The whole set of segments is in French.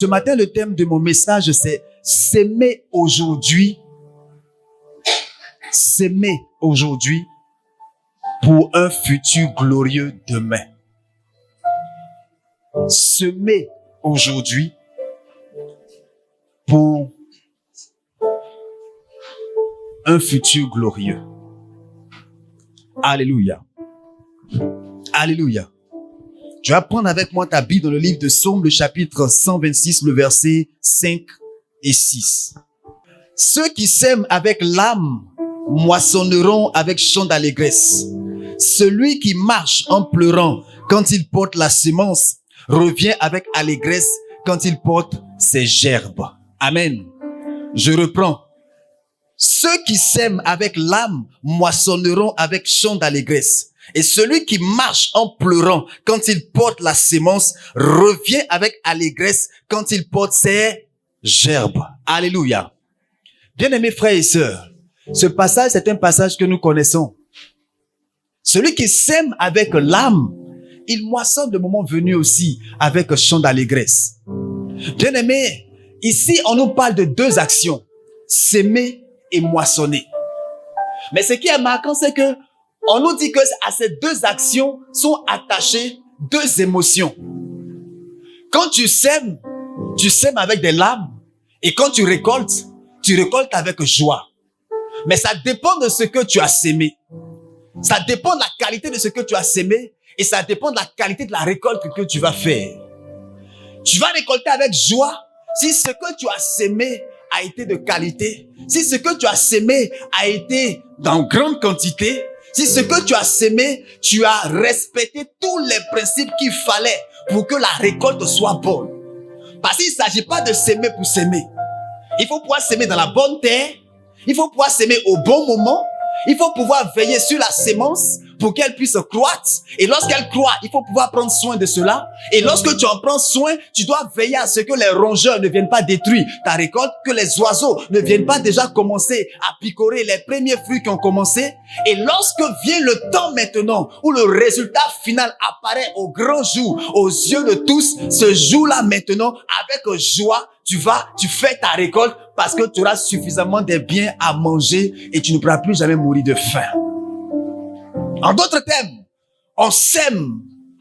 Ce matin, le thème de mon message, c'est s'aimer aujourd'hui. S'aimer aujourd'hui pour un futur glorieux demain. S'aimer aujourd'hui pour un futur glorieux. Alléluia. Alléluia. Tu vas prendre avec moi ta Bible dans le livre de Psaume, le chapitre 126, le verset 5 et 6. Ceux qui sèment avec l'âme moissonneront avec chant d'allégresse. Celui qui marche en pleurant quand il porte la semence revient avec allégresse quand il porte ses gerbes. Amen. Je reprends. Ceux qui sèment avec l'âme moissonneront avec chant d'allégresse. Et celui qui marche en pleurant quand il porte la semence revient avec allégresse quand il porte ses gerbes. Alléluia. Bien-aimés frères et sœurs, ce passage, c'est un passage que nous connaissons. Celui qui sème avec l'âme, il moissonne le moment venu aussi avec chant d'allégresse. Bien-aimés, ici, on nous parle de deux actions, s'aimer et moissonner. Mais ce qui est marquant, c'est que on nous dit que à ces deux actions sont attachées deux émotions. Quand tu sèmes avec des larmes, et quand tu récoltes avec joie. Mais ça dépend de ce que tu as sémé. Ça dépend de la qualité de ce que tu as sémé, et ça dépend de la qualité de la récolte que tu vas faire. Tu vas récolter avec joie si ce que tu as sémé a été de qualité, si ce que tu as sémé a été dans grande quantité, si ce que tu as sémé, tu as respecté tous les principes qu'il fallait pour que la récolte soit bonne. Parce qu'il ne s'agit pas de s'aimer pour s'aimer. Il faut pouvoir s'aimer dans la bonne terre, il faut pouvoir s'aimer au bon moment, il faut pouvoir veiller sur la sémence pour qu'elle puisse croître. Et lorsqu'elle croît, il faut pouvoir prendre soin de cela. Et lorsque tu en prends soin, tu dois veiller à ce que les rongeurs ne viennent pas détruire ta récolte, que les oiseaux ne viennent pas déjà commencer à picorer les premiers fruits qui ont commencé. Et lorsque vient le temps maintenant où le résultat final apparaît au grand jour, aux yeux de tous, ce jour-là maintenant, avec joie, tu fais ta récolte parce que tu auras suffisamment de biens à manger et tu ne pourras plus jamais mourir de faim. En d'autres termes, on sème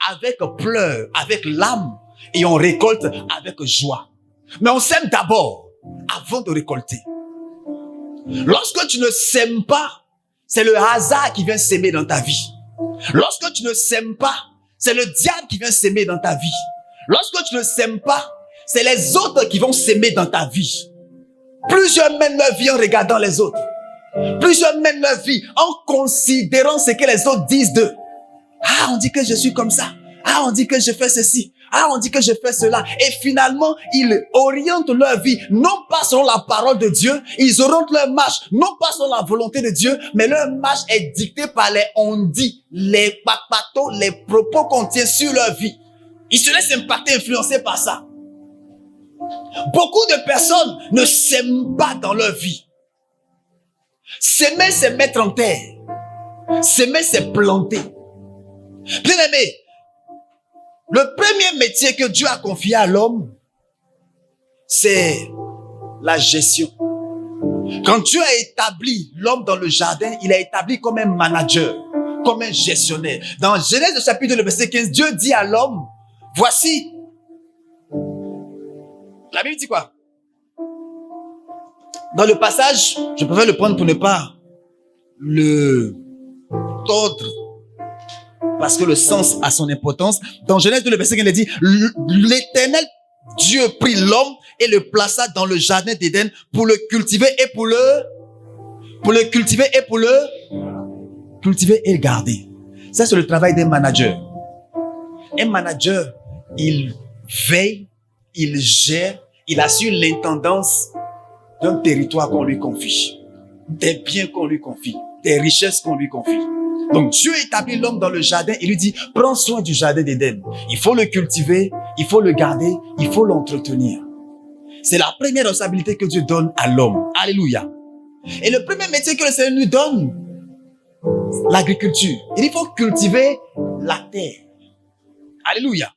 avec pleurs, avec larmes et on récolte avec joie. Mais on sème d'abord avant de récolter. Lorsque tu ne sèmes pas, c'est le hasard qui vient s'aimer dans ta vie. Lorsque tu ne sèmes pas, c'est le diable qui vient s'aimer dans ta vie. Lorsque tu ne sèmes pas, c'est les autres qui vont s'aimer dans ta vie. Plusieurs mènent leur vie en regardant les autres. Plusieurs mènent leur vie en considérant ce que les autres disent d'eux. Ah, on dit que je suis comme ça. Ah, on dit que je fais ceci. Ah, on dit que je fais cela. Et finalement, ils orientent leur vie, non pas selon la parole de Dieu. Ils orientent leur marche, non pas selon la volonté de Dieu, mais leur marche est dictée par les on-dit, les papatos, les propos qu'on tient sur leur vie. Ils se laissent impacter, influencer par ça. Beaucoup de personnes ne s'aiment pas dans leur vie. S'aimer, c'est mettre en terre. S'aimer, c'est planter. Bien aimé, le premier métier que Dieu a confié à l'homme, c'est la gestion. Quand Dieu a établi l'homme dans le jardin, il a établi comme un manager, comme un gestionnaire. Dans Genèse chapitre 2, verset 15, Dieu dit à l'homme, voici. La Bible dit quoi? Dans le passage, je préfère le prendre pour ne pas le tordre, parce que le sens a son importance. Dans Genèse 2, le verset 15, il dit, l'Éternel Dieu prit l'homme et le plaça dans le jardin d'Éden pour le cultiver et pour le cultiver et le garder. Ça, c'est le travail d'un manager. Un manager, il veille, il gère, il assure l'intendance d'un territoire qu'on lui confie, des biens qu'on lui confie, des richesses qu'on lui confie. Donc Dieu établit l'homme dans le jardin et lui dit, prends soin du jardin d'Éden. Il faut le cultiver, il faut le garder, il faut l'entretenir. C'est la première responsabilité que Dieu donne à l'homme. Alléluia. Et le premier métier que le Seigneur nous donne, l'agriculture. Il faut cultiver la terre. Alléluia.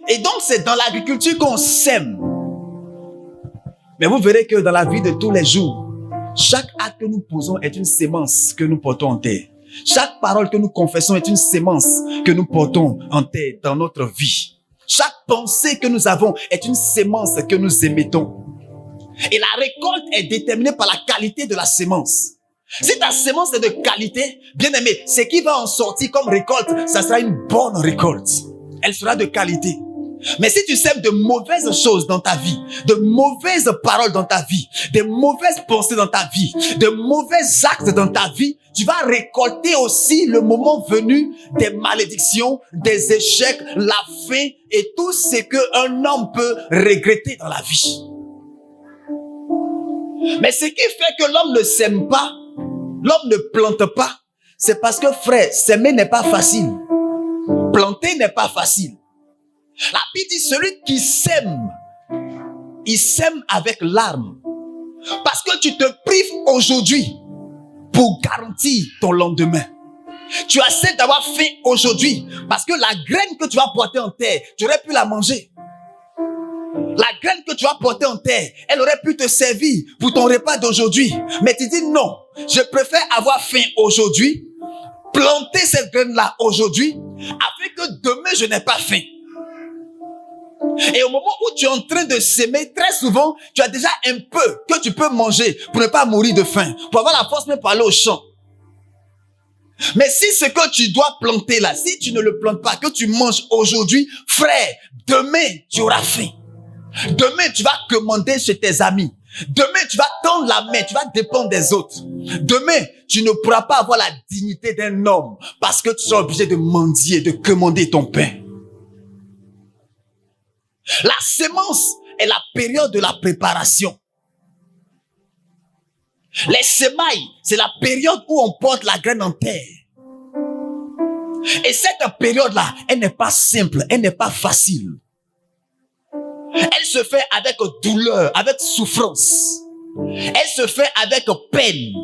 Et donc c'est dans l'agriculture qu'on sème. Mais vous verrez que dans la vie de tous les jours, chaque acte que nous posons est une sémence que nous portons en terre. Chaque parole que nous confessons est une sémence que nous portons en terre dans notre vie. Chaque pensée que nous avons est une sémence que nous émettons. Et la récolte est déterminée par la qualité de la sémence. Si ta sémence est de qualité, bien aimé, ce qui va en sortir comme récolte, ça sera une bonne récolte. Elle sera de qualité. Mais si tu sèmes de mauvaises choses dans ta vie, de mauvaises paroles dans ta vie, de mauvaises pensées dans ta vie, de mauvais actes dans ta vie, tu vas récolter aussi le moment venu des malédictions, des échecs, la faim et tout ce qu'un homme peut regretter dans la vie. Mais ce qui fait que l'homme ne sème pas, l'homme ne plante pas, c'est parce que frère, s'aimer n'est pas facile. Planter n'est pas facile. La Bible dit, celui qui sème, il sème avec larmes. Parce que tu te prives aujourd'hui pour garantir ton lendemain. Tu acceptes d'avoir faim aujourd'hui parce que la graine que tu vas porter en terre, tu aurais pu la manger. La graine que tu vas porter en terre, elle aurait pu te servir pour ton repas d'aujourd'hui. Mais tu dis non, je préfère avoir faim aujourd'hui, planter cette graine-là aujourd'hui, afin que demain je n'ai pas faim. Et au moment où tu es en train de s'aimer, très souvent, tu as déjà un peu que tu peux manger pour ne pas mourir de faim, pour avoir la force même pour aller au champ. Mais si ce que tu dois planter là, si tu ne le plantes pas, que tu manges aujourd'hui, frère, demain tu auras faim. Demain tu vas commander chez tes amis. Demain tu vas tendre la main, tu vas dépendre des autres. Demain tu ne pourras pas avoir la dignité d'un homme parce que tu seras obligé de mendier, de commander ton pain. La sémence est la période de la préparation. Les semailles, c'est la période où on porte la graine en terre. Et cette période-là, elle n'est pas simple, elle n'est pas facile. Elle se fait avec douleur, avec souffrance. Elle se fait avec peine.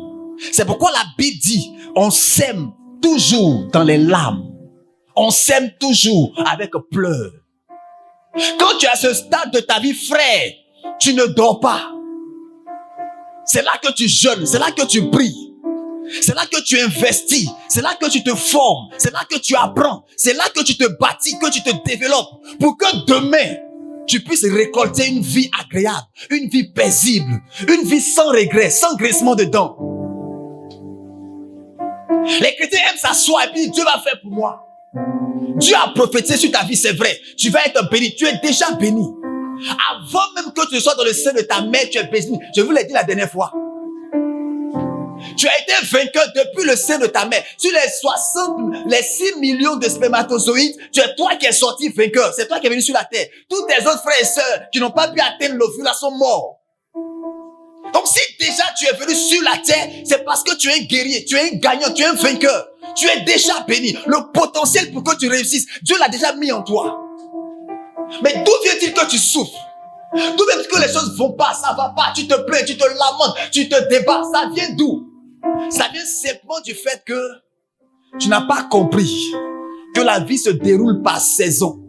C'est pourquoi la Bible dit, on sème toujours dans les larmes. On sème toujours avec pleurs. Quand tu es à ce stade de ta vie, frère, tu ne dors pas. C'est là que tu jeûnes, c'est là que tu pries. C'est là que tu investis, c'est là que tu te formes, c'est là que tu apprends, c'est là que tu te bâtis, que tu te développes, pour que demain, tu puisses récolter une vie agréable, une vie paisible, une vie sans regret, sans grincement de dents. Les chrétiens aiment s'asseoir et puis Dieu va faire pour moi. Dieu a prophétisé sur ta vie, c'est vrai. Tu vas être béni, tu es déjà béni. Avant même que tu sois dans le sein de ta mère, tu es béni. Je vous l'ai dit la dernière fois. Tu as été vainqueur depuis le sein de ta mère. Sur les 6 millions de spermatozoïdes, tu es toi qui es sorti vainqueur. C'est toi qui es venu sur la terre. Tous tes autres frères et sœurs qui n'ont pas pu atteindre l'ovule sont morts. Donc si déjà tu es venu sur la terre, c'est parce que tu es un guerrier, tu es un gagnant, tu es un vainqueur. Tu es déjà béni. Le potentiel pour que tu réussisses, Dieu l'a déjà mis en toi. Mais d'où vient-il que tu souffres? D'où vient-il que les choses vont pas, ça va pas, tu te plains, tu te lamentes, tu te débats? Ça vient d'où? Ça vient simplement du fait que tu n'as pas compris que la vie se déroule par saison.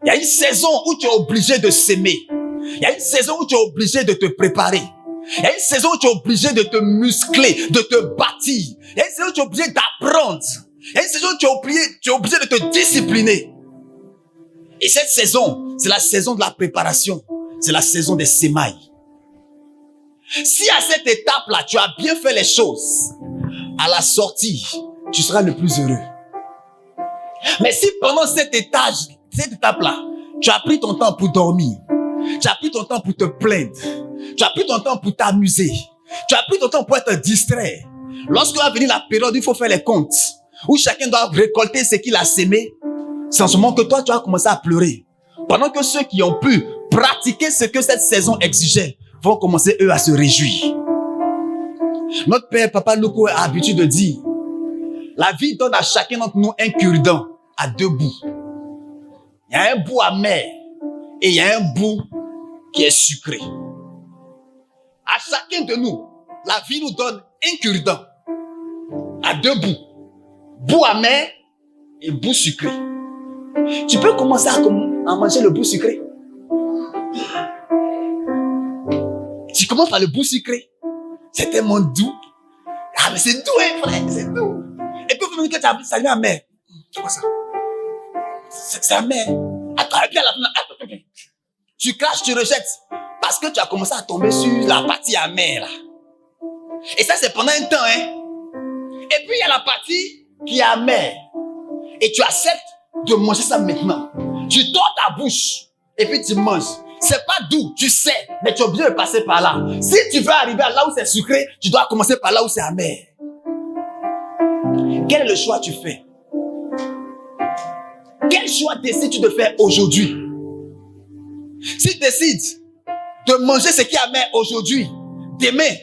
Il y a une saison où tu es obligé de s'aimer. Il y a une saison où tu es obligé de te préparer. Il y a une saison où tu es obligé de te muscler, de te bâtir. Il y a une saison où tu es obligé d'apprendre. Il y a une saison où tu es obligé de te discipliner. Et cette saison, c'est la saison de la préparation. C'est la saison des semailles. Si à cette étape-là, tu as bien fait les choses, à la sortie, tu seras le plus heureux. Mais si pendant cette étape-là, tu as pris ton temps pour dormir, tu as pris ton temps pour te plaindre, tu as pris ton temps pour t'amuser, tu as pris ton temps pour être distrait, lorsque va venir la période où il faut faire les comptes, où chacun doit récolter ce qu'il a sémé, c'est en ce moment que toi, tu vas commencer à pleurer. Pendant que ceux qui ont pu pratiquer ce que cette saison exigeait vont commencer, eux, à se réjouir. Notre père, Papa Loko, a l'habitude de dire, la vie donne à chacun d'entre nous un cure-dent à 2 bouts. Il y a un bout amer et il y a un bout qui est sucré. À chacun de nous, la vie nous donne un cure-dent à 2 bouts. Bout amer et bout sucré. Tu peux commencer à manger le bout sucré. commences par le bout sucré. C'est tellement doux. Ah, mais c'est doux, hein, frère, c'est doux. Et puis, vous me dites que ça devient amer. C'est quoi ça? C'est amer. Attends, et puis à la fin, tu craches, tu rejettes. Parce que tu as commencé à tomber sur la partie amère, là. Et ça, c'est pendant un temps, hein. Et puis, il y a la partie qui est amère. Et tu acceptes de manger ça maintenant. Tu tords ta bouche. Et puis, tu manges. C'est pas doux, tu sais. Mais tu es obligé de passer par là. Si tu veux arriver à là où c'est sucré, tu dois commencer par là où c'est amer. Quel est le choix que tu fais? Quel choix décides-tu de faire aujourd'hui? Si tu décides de manger ce qui est amer aujourd'hui, demain,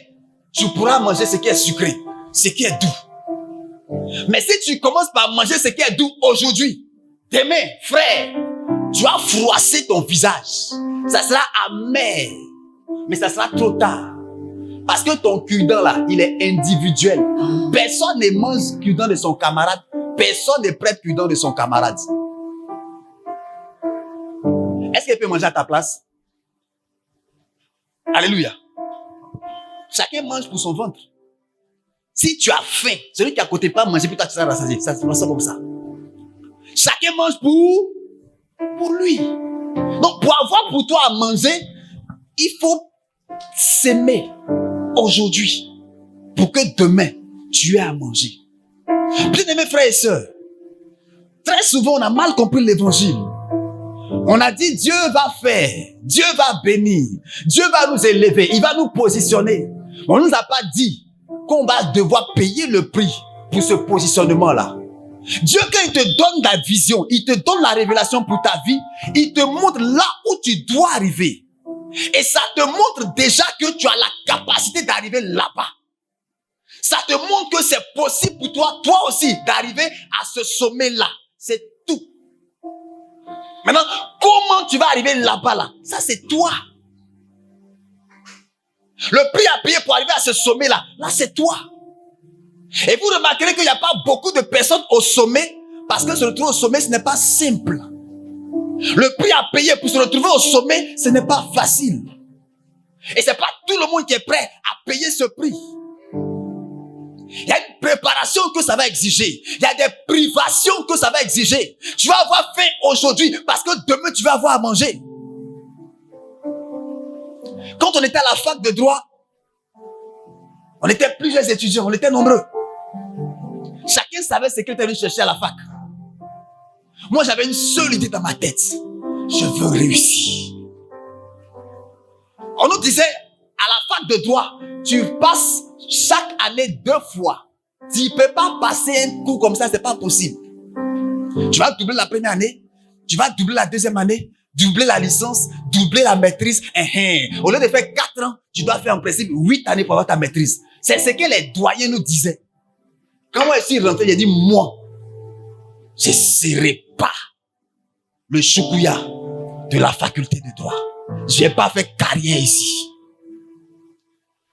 tu pourras manger ce qui est sucré, ce qui est doux. Mais si tu commences par manger ce qui est doux aujourd'hui, demain, frère, tu vas froisser ton visage. Ça sera amer, mais ça sera trop tard. Parce que ton cure-dent là, il est individuel. Personne ne mange cure-dent de son camarade. Personne ne prête cure-dent de son camarade. Est-ce qu'il peut manger à ta place? Alléluia. Chacun mange pour son ventre. Si tu as faim, celui qui est à côté pas manger, puis toi tu seras rassasié. Ça se passe comme ça. Chacun mange pour lui. Donc pour avoir pour toi à manger, il faut s'aimer aujourd'hui pour que demain tu aies à manger. Bien-aimés frères et sœurs, très souvent on a mal compris l'évangile. On a dit Dieu va faire, Dieu va bénir, Dieu va nous élever, il va nous positionner. On ne nous a pas dit qu'on va devoir payer le prix pour ce positionnement-là. Dieu, quand il te donne la vision, il te donne la révélation pour ta vie, il te montre là où tu dois arriver. Et ça te montre déjà que tu as la capacité d'arriver là-bas. Ça te montre que c'est possible pour toi, toi aussi, d'arriver à ce sommet-là. C'est tout. Maintenant, comment tu vas arriver là-bas, là? Ça, c'est toi. Le prix à payer pour arriver à ce sommet-là, là, c'est toi. Et vous remarquerez qu'il n'y a pas beaucoup de personnes au sommet, parce que se retrouver au sommet, ce n'est pas simple. Le prix à payer pour se retrouver au sommet, ce n'est pas facile. Et c'est pas tout le monde qui est prêt à payer ce prix. Il y a une préparation que ça va exiger. Il y a des privations que ça va exiger. Tu vas avoir faim aujourd'hui parce que demain tu vas avoir à manger. Quand on était à la fac de droit, on était plusieurs étudiants, on était nombreux. Chacun savait ce qu'il était venu chercher à la fac. Moi, j'avais une seule idée dans ma tête. Je veux réussir. On nous disait, à la fac de droit, tu passes chaque année 2 fois. Tu ne peux pas passer un cours comme ça, c'est pas possible. Tu vas doubler la première année, tu vas doubler la deuxième année, doubler la licence, doubler la maîtrise. Au lieu de faire 4 ans, tu dois faire en principe 8 années pour avoir ta maîtrise. C'est ce que les doyens nous disaient. Quand moi je suis rentré, j'ai dit, moi, je ne serai pas le choukouya de la faculté de droit. Je n'ai pas fait carrière ici.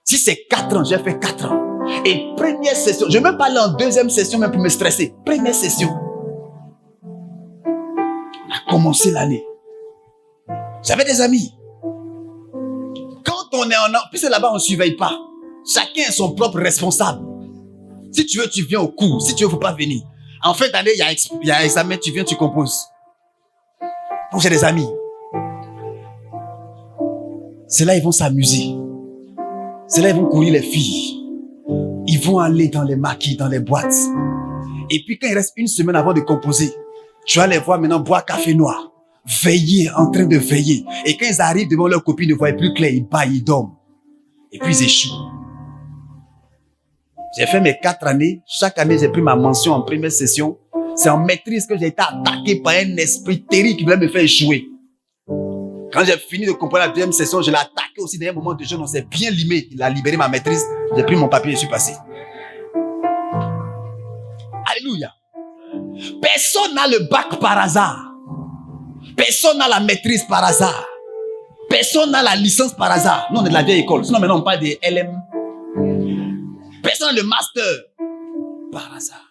Si c'est 4 ans, j'ai fait 4 ans. Et première session, je ne vais même pas aller en deuxième session même pour me stresser. Première session. On a commencé l'année. J'avais des amis. Quand on est en... Puis c'est là-bas, on ne surveille pas. Chacun est son propre responsable. Si tu veux, tu viens au cours. Si tu veux, il ne faut pas venir. En fin d'année, il y a un examen, tu viens, tu composes. Donc j'ai des amis. C'est là ils vont s'amuser. C'est là ils vont courir les filles. Ils vont aller dans les maquis, dans les boîtes. Et puis quand il reste une semaine avant de composer, tu vas les voir maintenant boire café noir. Veiller, en train de veiller. Et quand ils arrivent devant leur copine, ils ne voient plus clair, ils baillent, ils dorment. Et puis ils échouent. J'ai fait mes 4 années. Chaque année, j'ai pris ma mention en première session. C'est en maîtrise que j'ai été attaqué par un esprit terrible qui voulait me faire échouer. Quand j'ai fini de comprendre la deuxième session, je l'ai attaqué aussi dans un moment de jeûne. On s'est bien limé. Il a libéré ma maîtrise. J'ai pris mon papier et je suis passé. Alléluia. Personne n'a le bac par hasard. Personne n'a la maîtrise par hasard. Personne n'a la licence par hasard. Nous, on est de la vieille école. Sinon, maintenant, on parle des LM. Personne n'a le master par hasard.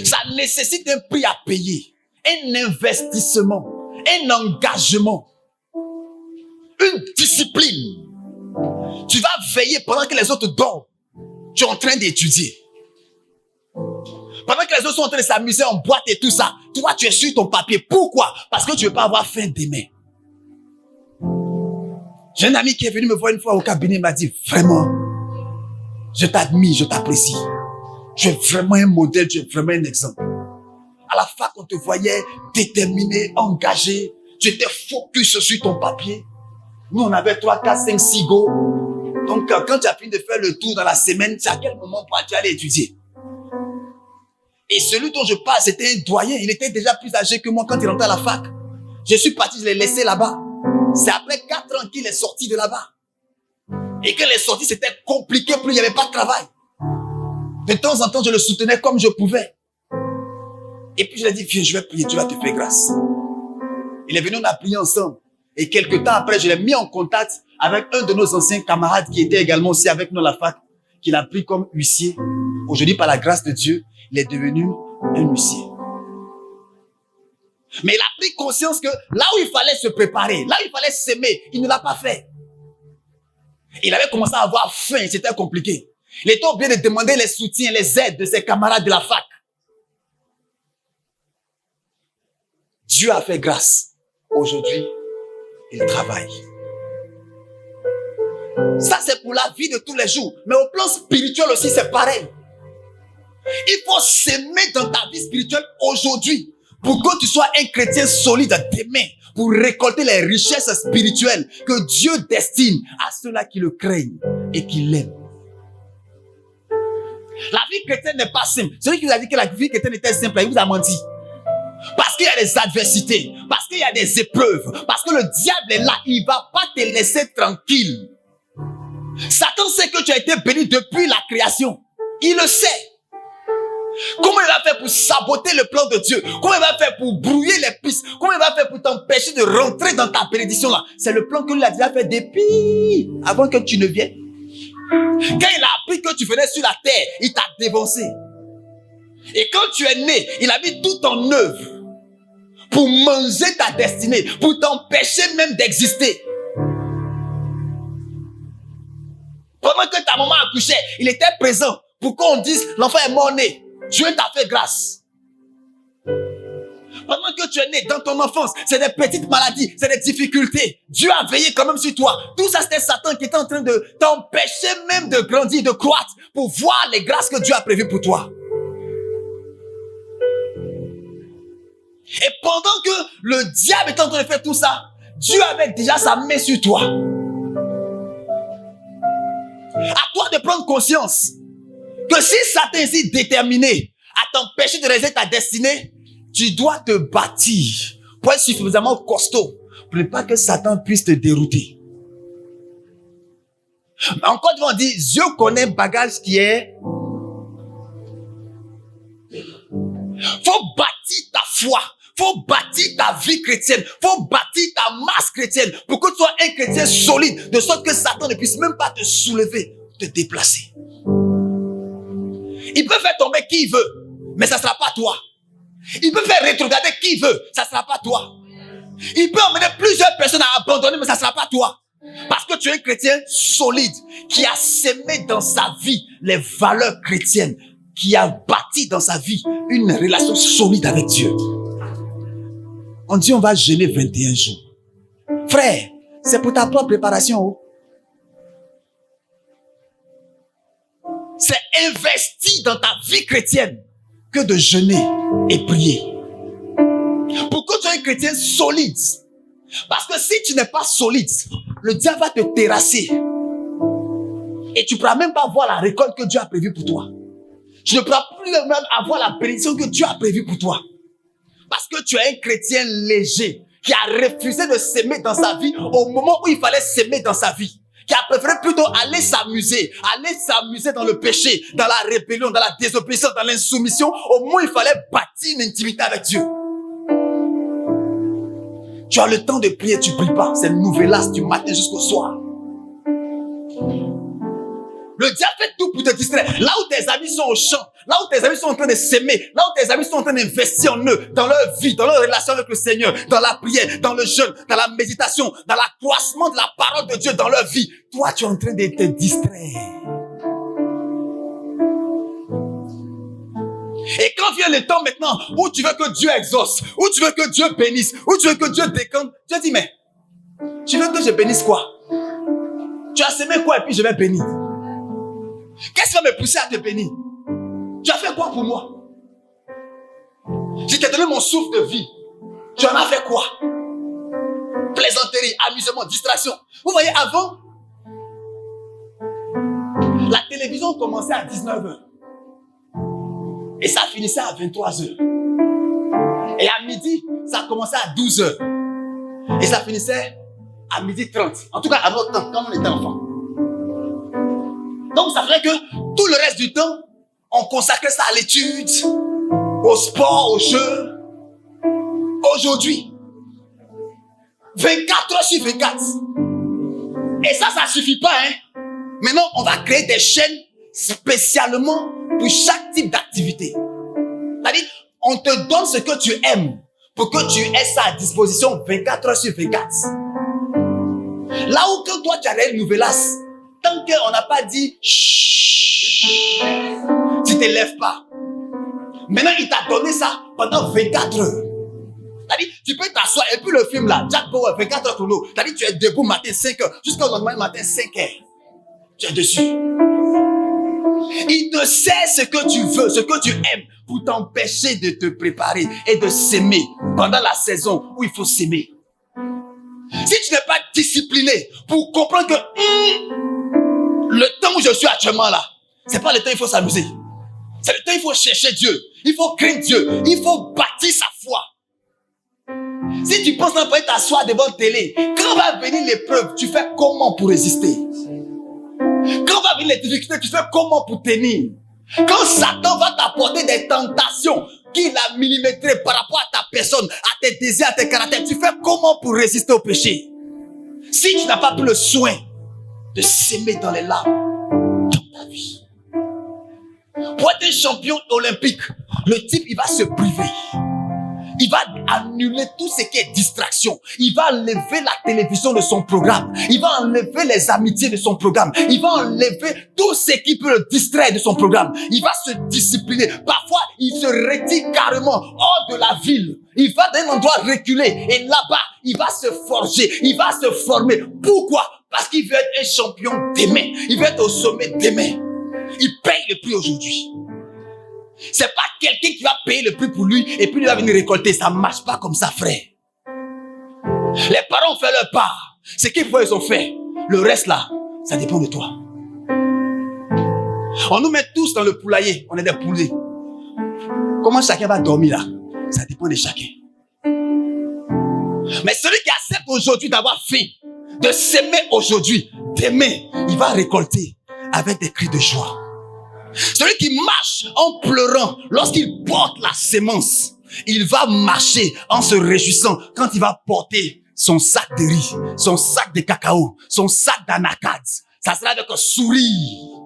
Ça nécessite un prix à payer, un investissement, un engagement, une discipline. Tu vas veiller pendant que les autres dorment. Tu es en train d'étudier. Pendant que les autres sont en train de s'amuser en boîte et tout ça, toi, tu es sur ton papier. Pourquoi? Parce que tu ne veux pas avoir faim demain. J'ai un ami qui est venu me voir une fois au cabinet, il m'a dit, vraiment, je t'admire, je t'apprécie. Tu es vraiment un modèle, tu es vraiment un exemple. À la fac, on te voyait déterminé, engagé. Tu étais focus sur ton papier. Nous, on avait 3, 4, 5, 6 go. Donc, quand tu as fini de faire le tour dans la semaine, c'est à quel moment tu allais étudier? Et celui dont je parle, c'était un doyen. Il était déjà plus âgé que moi quand il rentrait à la fac. Je suis parti, je l'ai laissé là-bas. C'est après 4 ans qu'il est sorti de là-bas. Et quand il est sorti, c'était compliqué, plus il n'y avait pas de travail. De temps en temps, je le soutenais comme je pouvais. Et puis je lui ai dit, viens, je vais prier, Dieu va te faire grâce. Il est venu, on a prié ensemble. Et quelques temps après, je l'ai mis en contact avec un de nos anciens camarades qui était également aussi avec nous à la fac, qu'il a pris comme huissier. Aujourd'hui, par la grâce de Dieu, il est devenu un huissier. Mais il a pris conscience que là où il fallait se préparer, là où il fallait s'aimer, il ne l'a pas fait. Il avait commencé à avoir faim, c'était compliqué. Il était obligé de demander les soutiens, les aides de ses camarades de la fac. Dieu a fait grâce. Aujourd'hui, il travaille. Ça, c'est pour la vie de tous les jours. Mais au plan spirituel aussi, c'est pareil. Il faut s'aimer dans ta vie spirituelle aujourd'hui pour que tu sois un chrétien solide demain, pour récolter les richesses spirituelles que Dieu destine à ceux-là qui le craignent et qui l'aiment. La vie chrétienne n'est pas simple. Celui qui vous a dit que la vie chrétienne était simple, il vous a menti. Parce qu'il y a des adversités, parce qu'il y a des épreuves, parce que le diable est là, il ne va pas te laisser tranquille. Satan sait que tu as été béni depuis la création. Il le sait. Comment il va faire pour saboter le plan de Dieu? Comment il va faire pour brouiller les pistes? Comment il va faire pour t'empêcher de rentrer dans ta bénédiction là? C'est le plan que lui a déjà fait depuis avant que tu ne viennes. Quand il a appris que tu venais sur la terre, il t'a dévancé. Et quand tu es né, il a mis tout en œuvre pour manger ta destinée, pour t'empêcher même d'exister. Pendant que ta maman accouchait, il était présent pour qu'on dise l'enfant est mort-né. Dieu t'a fait grâce. Pendant que tu es né dans ton enfance, c'est des petites maladies, c'est des difficultés. Dieu a veillé quand même sur toi. Tout ça, c'était Satan qui était en train de t'empêcher même de grandir, de croître, pour voir les grâces que Dieu a prévues pour toi. Et pendant que le diable était en train de faire tout ça, Dieu avait déjà sa main sur toi. À toi de prendre conscience que si Satan est si déterminé à t'empêcher de réaliser ta destinée, tu dois te bâtir pour être suffisamment costaud pour ne pas que Satan puisse te dérouter. Encore devant dire, Dieu connaît un bagage qui est... Faut bâtir ta foi. Faut bâtir ta vie chrétienne. Faut bâtir ta masse chrétienne pour que tu sois un chrétien solide, de sorte que Satan ne puisse même pas te soulever, te déplacer. Il peut faire tomber qui il veut, mais ça ne sera pas toi. Il peut faire rétrograder qui il veut, ça ne sera pas toi. Il peut emmener plusieurs personnes à abandonner, mais ça ne sera pas toi. Parce que tu es un chrétien solide, qui a sémé dans sa vie les valeurs chrétiennes, qui a bâti dans sa vie une relation solide avec Dieu. On dit on va jeûner 21 jours. Frère, c'est pour ta propre préparation. Oh. C'est investi dans ta vie chrétienne que de jeûner et prier. Pour que tu sois un chrétien solide. Parce que si tu n'es pas solide, le diable va te terrasser. Et tu ne pourras même pas voir la récolte que Dieu a prévue pour toi. Tu ne pourras plus même avoir la bénédiction que Dieu a prévue pour toi. Parce que tu es un chrétien léger qui a refusé de s'aimer dans sa vie au moment où il fallait s'aimer dans sa vie. Qui a préféré plutôt aller s'amuser dans le péché, dans la rébellion, dans la désobéissance, dans l'insoumission. Au moins, il fallait bâtir une intimité avec Dieu. Tu as le temps de prier, tu ne pries pas. C'est le nouvelas du matin jusqu'au soir. Le diable fait tout pour te distraire. Là où tes amis sont au champ, là où tes amis sont en train de s'aimer, là où tes amis sont en train d'investir en eux, dans leur vie, dans leur relation avec le Seigneur, dans la prière, dans le jeûne, dans la méditation, dans l'accroissement de la parole de Dieu dans leur vie, toi, tu es en train de te distraire. Et quand vient le temps maintenant où tu veux que Dieu exauce, où tu veux que Dieu bénisse, où tu veux que Dieu décante, Dieu dit, mais tu veux que je bénisse quoi? Tu as semé quoi et puis je vais bénir? Qu'est-ce qui va me pousser à te bénir? Tu as fait quoi pour moi? Je t'ai donné mon souffle de vie. Tu en as fait quoi? Plaisanterie, amusement, distraction. Vous voyez, avant, la télévision commençait à 19h. Et ça finissait à 23h. Et à midi, ça commençait à 12h. Et ça finissait à 12h30. En tout cas, à notre temps, quand on était enfant. Donc, ça ferait que tout le reste du temps, on consacrait ça à l'étude, au sport, au jeu. Aujourd'hui, 24 heures sur 24. Et ça suffit pas, hein. Maintenant, on va créer des chaînes spécialement pour chaque type d'activité. C'est-à-dire, on te donne ce que tu aimes pour que tu aies ça à disposition 24 heures sur 24. Là où quand toi, tu as une nouvelasse, tant qu'on n'a pas dit chut, tu ne te lèves pas. Maintenant, il t'a donné ça pendant 24 heures. C'est-à-dire, tu peux t'asseoir et puis le film là, Jack Bauer, 24 heures chrono. C'est-à-dire, tu es debout matin 5 heures jusqu'au lendemain matin 5 heures. Tu es dessus. Il te sait ce que tu veux, ce que tu aimes pour t'empêcher de te préparer et de s'aimer pendant la saison où il faut s'aimer. Si tu n'es pas discipliné pour comprendre que le temps où je suis actuellement là, c'est pas le temps où il faut s'amuser. C'est le temps où il faut chercher Dieu. Il faut craindre Dieu. Il faut bâtir sa foi. Si tu penses pas t'asseoir devant la télé, quand va venir l'épreuve, tu fais comment pour résister? Quand va venir les difficultés, tu fais comment pour tenir? Quand Satan va t'apporter des tentations qu'il a millimétrées par rapport à ta personne, à tes désirs, à tes caractères, tu fais comment pour résister au péché? Si tu n'as pas pris le soin de s'aimer dans les larmes dans ta vie. Pour être un champion olympique, le type, il va se priver. Il va annuler tout ce qui est distraction. Il va enlever la télévision de son programme. Il va enlever les amitiés de son programme. Il va enlever tout ce qui peut le distraire de son programme. Il va se discipliner. Parfois, il se retire carrément hors de la ville. Il va d'un endroit reculé. Et là-bas, il va se forger. Il va se former. Pourquoi? Parce qu'il veut être un champion demain. Il veut être au sommet demain. Il paye le prix aujourd'hui. C'est pas quelqu'un qui va payer le prix pour lui et puis il va venir récolter. Ça marche pas comme ça, frère. Les parents ont fait leur part. Ce qu'ils font, ils ont fait. Le reste là, ça dépend de toi. On nous met tous dans le poulailler. On est des poulets. Comment chacun va dormir là? Ça dépend de chacun. Mais celui qui accepte aujourd'hui d'avoir faim, de s'aimer aujourd'hui, demain, il va récolter avec des cris de joie. Celui qui marche en pleurant lorsqu'il porte la sémence, il va marcher en se réjouissant quand il va porter son sac de riz, son sac de cacao, son sac d'anacades. Ça sera avec un sourire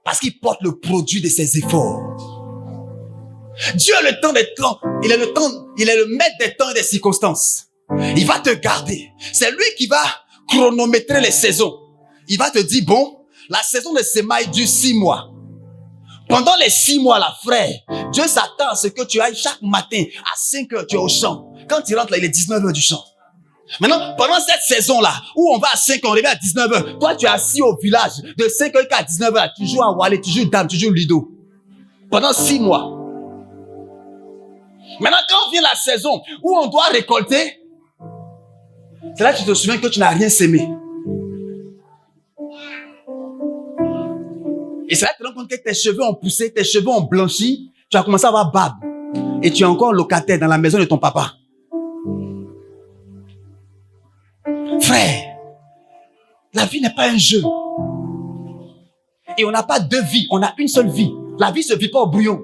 parce qu'il porte le produit de ses efforts. Dieu a le temps des temps, il est le maître des temps et des circonstances. Il va te garder. C'est lui qui va chronométrer les saisons. Il va te dire, bon, la saison de semailles dure 6 mois. Pendant les 6 mois là, frère, Dieu s'attend à ce que tu ailles chaque matin à 5 heures, tu es au champ. Quand tu rentres là, il est 19 heures du champ. Maintenant, pendant cette saison-là, où on va à 5 heures, on revient à 19 heures, toi tu es assis au village, de 5 heures à 19 heures, tu joues à Wallet, tu joues Dame, tu joues Ludo. Pendant 6 mois. Maintenant, quand vient la saison où on doit récolter, c'est là que tu te souviens que tu n'as rien sémé. Et c'est là que tu te rends compte que tes cheveux ont poussé, tes cheveux ont blanchi, tu as commencé à avoir barbe. Et tu es encore locataire dans la maison de ton papa. Frère, la vie n'est pas un jeu. Et on n'a pas 2 vies, on a une seule vie. La vie ne se vit pas au brouillon.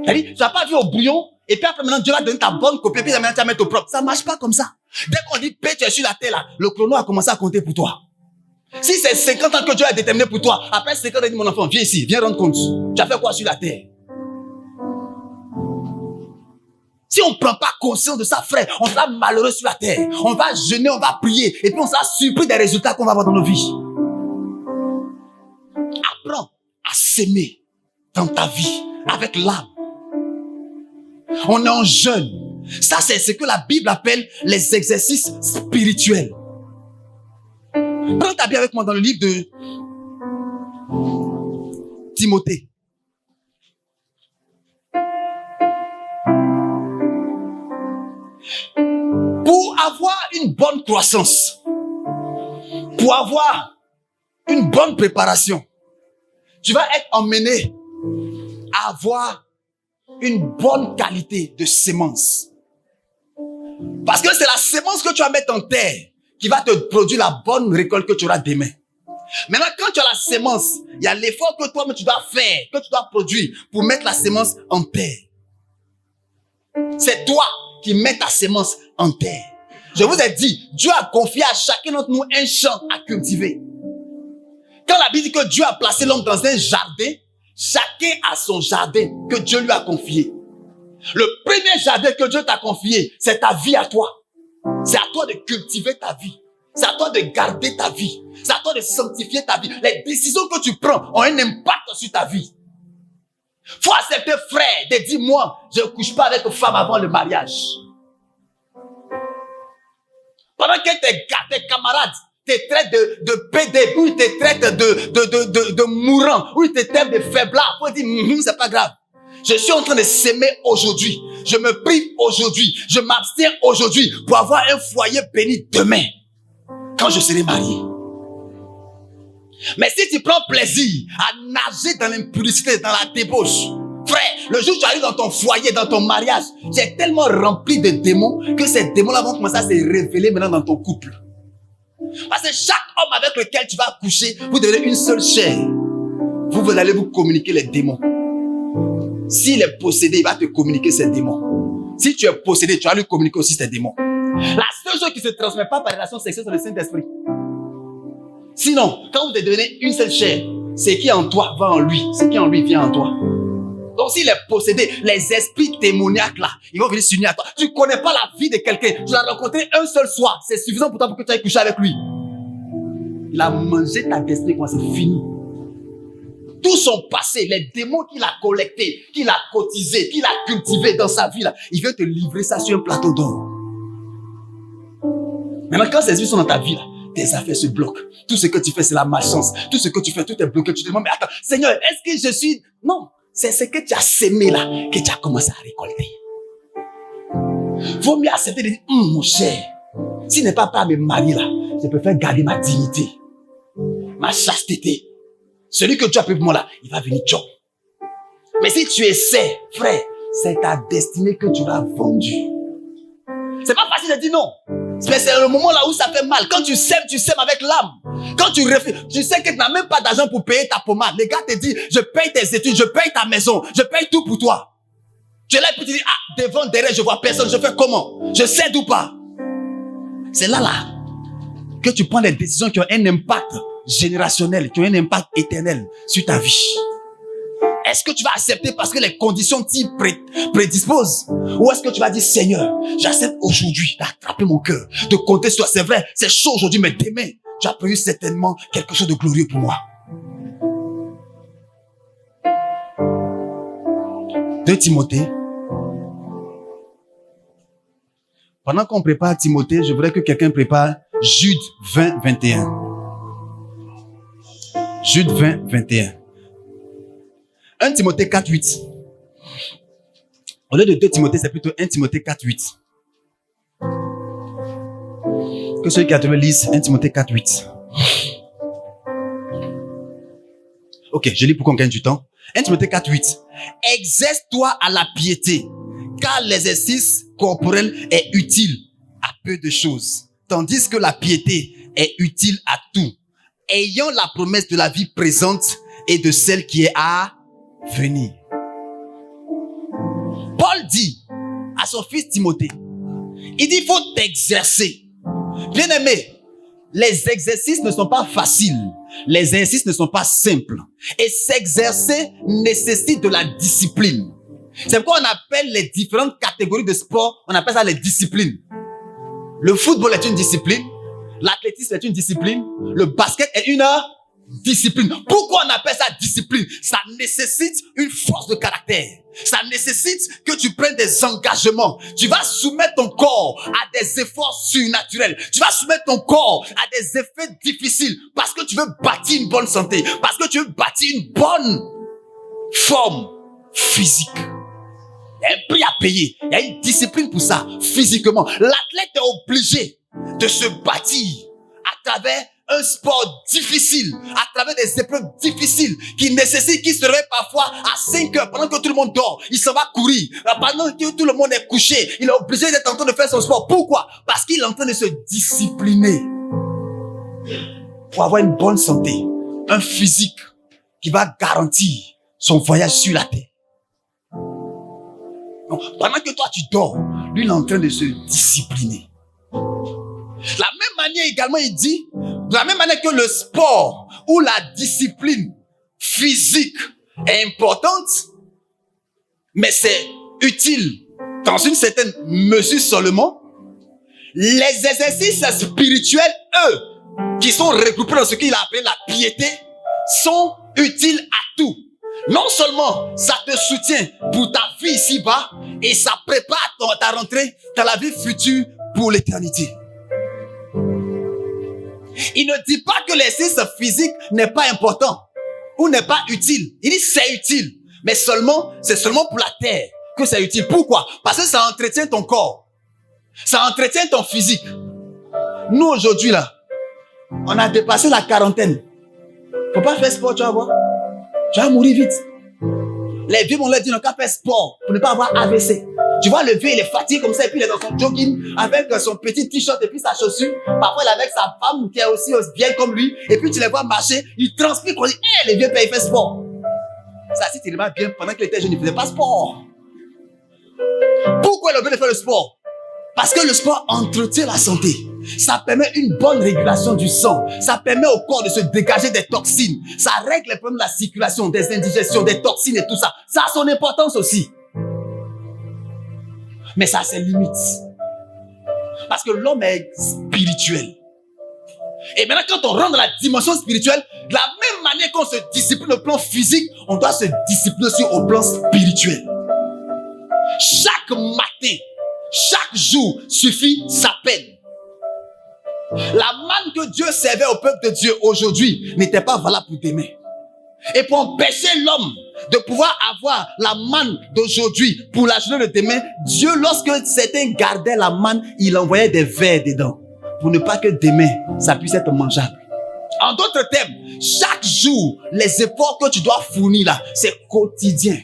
C'est-à-dire, tu n'as pas vu au brouillon, et puis après maintenant Dieu va donner ta bonne copie, et puis maintenant tu vas mettre au propre. Ça ne marche pas comme ça. Dès qu'on dit paix, tu es sur la terre là, le chrono a commencé à compter pour toi. Si c'est 50 ans que Dieu a déterminé pour toi, après 50 ans, il dit, mon enfant, viens ici, viens rendre compte. Tu as fait quoi sur la terre? Si on ne prend pas conscience de ça, frère, on sera malheureux sur la terre. On va jeûner, on va prier, et puis on sera surpris des résultats qu'on va avoir dans nos vies. Apprends à s'aimer dans ta vie, avec l'âme. On est en jeûne. Ça, c'est ce que la Bible appelle les exercices spirituels. Prends ta Bible avec moi dans le livre de Timothée. Pour avoir une bonne croissance, pour avoir une bonne préparation, tu vas être emmené à avoir une bonne qualité de sémence. Parce que c'est la sémence que tu vas mettre en terre qui va te produire la bonne récolte que tu auras demain. Maintenant, quand tu as la sémence, il y a l'effort que toi-même tu dois faire, que tu dois produire pour mettre la sémence en terre. C'est toi qui mets ta sémence en terre. Je vous ai dit, Dieu a confié à chacun d'entre nous un champ à cultiver. Quand la Bible dit que Dieu a placé l'homme dans un jardin, chacun a son jardin que Dieu lui a confié. Le premier jardin que Dieu t'a confié, c'est ta vie à toi. C'est à toi de cultiver ta vie. C'est à toi de garder ta vie. C'est à toi de sanctifier ta vie. Les décisions que tu prends ont un impact sur ta vie. Faut accepter, frère, de dire, moi, je ne couche pas avec une femme avant le mariage. Pendant que tes camarades te traitent de pédé, ou ils te traitent de mourant, ou ils te traitent de faiblard, faut dire, c'est pas grave. Je suis en train de s'aimer aujourd'hui. Je me prive aujourd'hui. Je m'abstiens aujourd'hui pour avoir un foyer béni demain, quand je serai marié. Mais si tu prends plaisir à nager dans l'impudicité, dans la débauche, frère, le jour où tu arrives dans ton foyer, dans ton mariage, tu es tellement rempli de démons que ces démons-là vont commencer à se révéler maintenant dans ton couple. Parce que chaque homme avec lequel tu vas coucher, vous devenez une seule chair. Vous allez vous communiquer les démons. S'il est possédé, il va te communiquer ses démons. Si tu es possédé, tu vas lui communiquer aussi ses démons. La seule chose qui ne se transmet pas par relation sexuelle, c'est le Saint-Esprit. Sinon, quand vous devenez une seule chair, ce qui est en toi va en lui, ce qui est en lui vient en toi. Donc s'il est possédé, les esprits démoniaques là, ils vont venir s'unir à toi. Tu ne connais pas la vie de quelqu'un, tu l'as rencontré un seul soir, c'est suffisant pour toi pour que tu ailles coucher avec lui. Il a mangé ta destinée quand c'est fini. Tout son passé, les démons qu'il a collectés, qu'il a cotisés, qu'il a cultivés dans sa vie là, il vient te livrer ça sur un plateau d'or. Maintenant, quand ces esprits sont dans ta vie là, tes affaires se bloquent. Tout ce que tu fais, c'est la malchance. Tout ce que tu fais, tout est bloqué. Tu te demandes, mais attends, Seigneur, est-ce que je suis... Non, c'est ce que tu as sémé là, que tu as commencé à récolter. Vaut mieux accepter de dire, mon cher, s'il n'est pas à me marier là, je préfère garder ma dignité, ma chasteté. Celui que Dieu a pris pour moi là, il va venir job. Mais si tu essaies, frère, c'est ta destinée que tu vas vendre. C'est pas facile de dire non. Mais c'est le moment là où ça fait mal. Quand tu sèmes avec l'âme. Quand tu refuses, tu sais que tu n'as même pas d'argent pour payer ta pommade. Les gars te disent, je paye tes études, je paye ta maison, je paye tout pour toi. Tu es là et puis tu dis, devant, derrière, je vois personne, je fais comment? Je cède ou pas? C'est là que tu prends des décisions qui ont un impact générationnel, qui ont un impact éternel sur ta vie. Est-ce que tu vas accepter parce que les conditions t'y prédisposent? Ou est-ce que tu vas dire, Seigneur, j'accepte aujourd'hui d'attraper mon cœur, de compter sur toi. C'est vrai, c'est chaud aujourd'hui, mais demain, tu as prévu certainement quelque chose de glorieux pour moi. 2 Timothée. Pendant qu'on prépare Timothée, je voudrais que quelqu'un prépare Jude 20, 21. Jude 20, 21. 1 Timothée 4, 8. Au lieu de 2 Timothée, c'est plutôt 1 Timothée 4, 8. Que ceux qui ont lisent 1 Timothée 4, 8. Ok, je lis pour qu'on gagne du temps. 1 Timothée 4, 8. Exerce-toi à la piété, car l'exercice corporel est utile à peu de choses, tandis que la piété est utile à tout, ayant la promesse de la vie présente et de celle qui est à venir. Paul dit à son fils Timothée, il dit, il faut t'exercer. Bien-aimé, les exercices ne sont pas faciles. Les exercices ne sont pas simples. Et s'exercer nécessite de la discipline. C'est pourquoi on appelle les différentes catégories de sport, on appelle ça les disciplines. Le football est une discipline. L'athlétisme est une discipline. Le basket est une discipline. Pourquoi on appelle ça discipline? Ça nécessite une force de caractère. Ça nécessite que tu prennes des engagements. Tu vas soumettre ton corps à des efforts surnaturels. Tu vas soumettre ton corps à des effets difficiles parce que tu veux bâtir une bonne santé, parce que tu veux bâtir une bonne forme physique. Il y a un prix à payer. Il y a une discipline pour ça, physiquement. L'athlète est obligé de se bâtir à travers un sport difficile, à travers des épreuves difficiles qui nécessitent qu'il se réveille parfois à 5 heures pendant que tout le monde dort. Il s'en va courir. Pendant que tout le monde est couché, il est obligé d'être en train de faire son sport. Pourquoi? Parce qu'il est en train de se discipliner pour avoir une bonne santé, un physique qui va garantir son voyage sur la terre. Donc, pendant que toi tu dors, lui il est en train de se discipliner. La même manière également, il dit, de la même manière que le sport ou la discipline physique est importante, mais c'est utile dans une certaine mesure seulement, les exercices spirituels, eux, qui sont regroupés dans ce qu'il a appelé la piété, sont utiles à tout. Non seulement ça te soutient pour ta vie ici-bas, et ça prépare ta rentrée dans la vie future pour l'éternité. Il ne dit pas que l'exercice physique n'est pas important ou n'est pas utile. Il dit c'est utile, mais c'est seulement pour la terre que c'est utile. Pourquoi? Parce que ça entretient ton corps, ça entretient ton physique. Nous aujourd'hui là, on a dépassé la quarantaine. Faut pas faire sport, tu vas voir. Tu vas mourir vite. Les vieux m'ont dit non, qu'à faire sport pour ne pas avoir AVC. Tu vois le vieux, il est fatigué comme ça, et puis il est dans son jogging avec son petit t-shirt et puis sa chaussure. Parfois, il est avec sa femme qui est aussi bien comme lui. Et puis tu les vois marcher, il transpire, on dit, les vieux pères, il fait sport. Ça, si tu le bien, pendant qu'il était jeune, il ne faisait pas sport. Pourquoi il a besoin de faire le sport? Parce que le sport entretient la santé. Ça permet une bonne régulation du sang. Ça permet au corps de se dégager des toxines. Ça règle les problèmes de la circulation, des indigestions, des toxines et tout ça. Ça a son importance aussi. Mais ça a ses limites. Parce que l'homme est spirituel. Et maintenant, quand on rentre dans la dimension spirituelle, de la même manière qu'on se discipline au plan physique, on doit se discipliner aussi au plan spirituel. Chaque matin, chaque jour suffit sa peine. La manne que Dieu servait au peuple de Dieu aujourd'hui n'était pas valable pour demain. Et pour empêcher l'homme de pouvoir avoir la manne d'aujourd'hui pour la journée de demain, Dieu, lorsque certains gardaient la manne, il envoyait des vers dedans pour ne pas que demain, ça puisse être mangeable. En d'autres termes, chaque jour, les efforts que tu dois fournir là, c'est quotidien.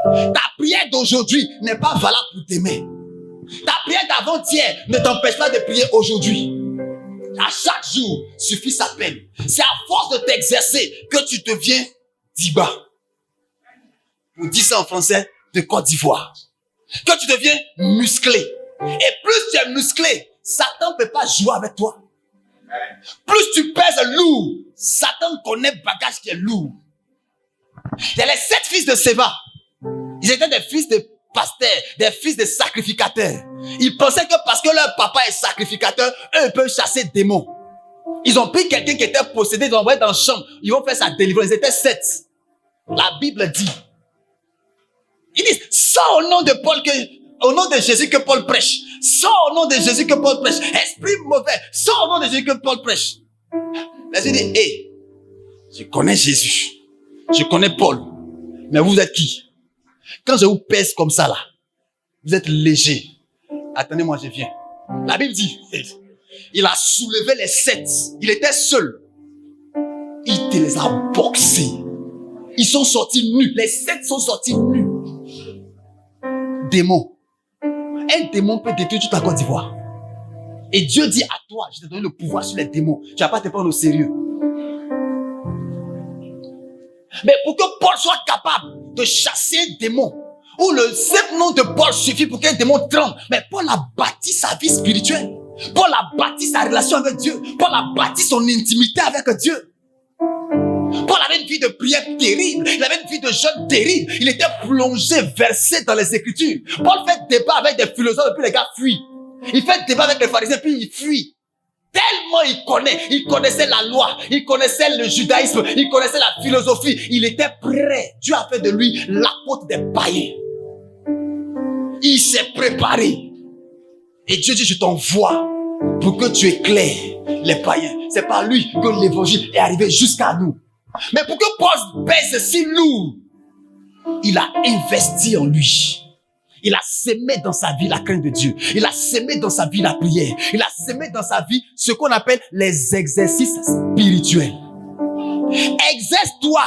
Ta prière d'aujourd'hui n'est pas valable pour demain. Ta prière d'avant-hier ne t'empêche pas de prier aujourd'hui. À chaque jour suffit sa peine. C'est à force de t'exercer que tu deviens Diba. On dit ça en français, de Côte d'Ivoire. Que tu deviens musclé. Et plus tu es musclé, Satan ne peut pas jouer avec toi. Plus tu pèses lourd, Satan connaît le bagage qui est lourd. Il y a les 7 fils de Séva. Ils étaient des fils de pasteurs, des fils de sacrificateurs. Ils pensaient que parce que leur papa est sacrificateur, eux ils peuvent chasser des démons. Ils ont pris quelqu'un qui était possédé, ils l'ont envoyé dans la chambre, ils vont faire sa délivrance. Ils étaient 7. La Bible dit, ils disent, sors au nom de Paul au nom de Jésus que Paul prêche. Sors au nom de Jésus que Paul prêche. Esprit mauvais, sors au nom de Jésus que Paul prêche. Jésus dit, je connais Jésus, je connais Paul, mais vous êtes qui? Quand je vous pèse comme ça là, vous êtes léger. Attendez-moi, je viens. La Bible dit, il a soulevé les 7. Il était seul. Il te les a boxés. Ils sont sortis nus. Les 7 sont sortis nus. Démon. Un démon peut détruire toute la Côte d'Ivoire. Et Dieu dit à toi, je t'ai donné le pouvoir sur les démons. Tu vas pas te prendre au sérieux. Mais pour que Paul soit capable de chasser un démon, ou le simple nom de Paul suffit pour qu'un démon tremble, mais Paul a bâti sa vie spirituelle. Paul a bâti sa relation avec Dieu. Paul a bâti son intimité avec Dieu. Paul avait une vie de prière terrible. Il avait une vie de jeûne terrible. Il était plongé, versé dans les Écritures. Paul fait débat avec des philosophes et puis les gars fuient. Il fait débat avec les pharisiens puis il fuit. Tellement il connaissait la loi, il connaissait le judaïsme, il connaissait la philosophie. Il était prêt. Dieu a fait de lui l'apôtre des païens. Il s'est préparé. Et Dieu dit, je t'envoie pour que tu éclaires les païens. C'est par lui que l'évangile est arrivé jusqu'à nous. Mais pour que Paul pèse si lourd, il a investi en lui. Il a semé dans sa vie la crainte de Dieu. Il a semé dans sa vie la prière. Il a semé dans sa vie ce qu'on appelle les exercices spirituels. Exerce-toi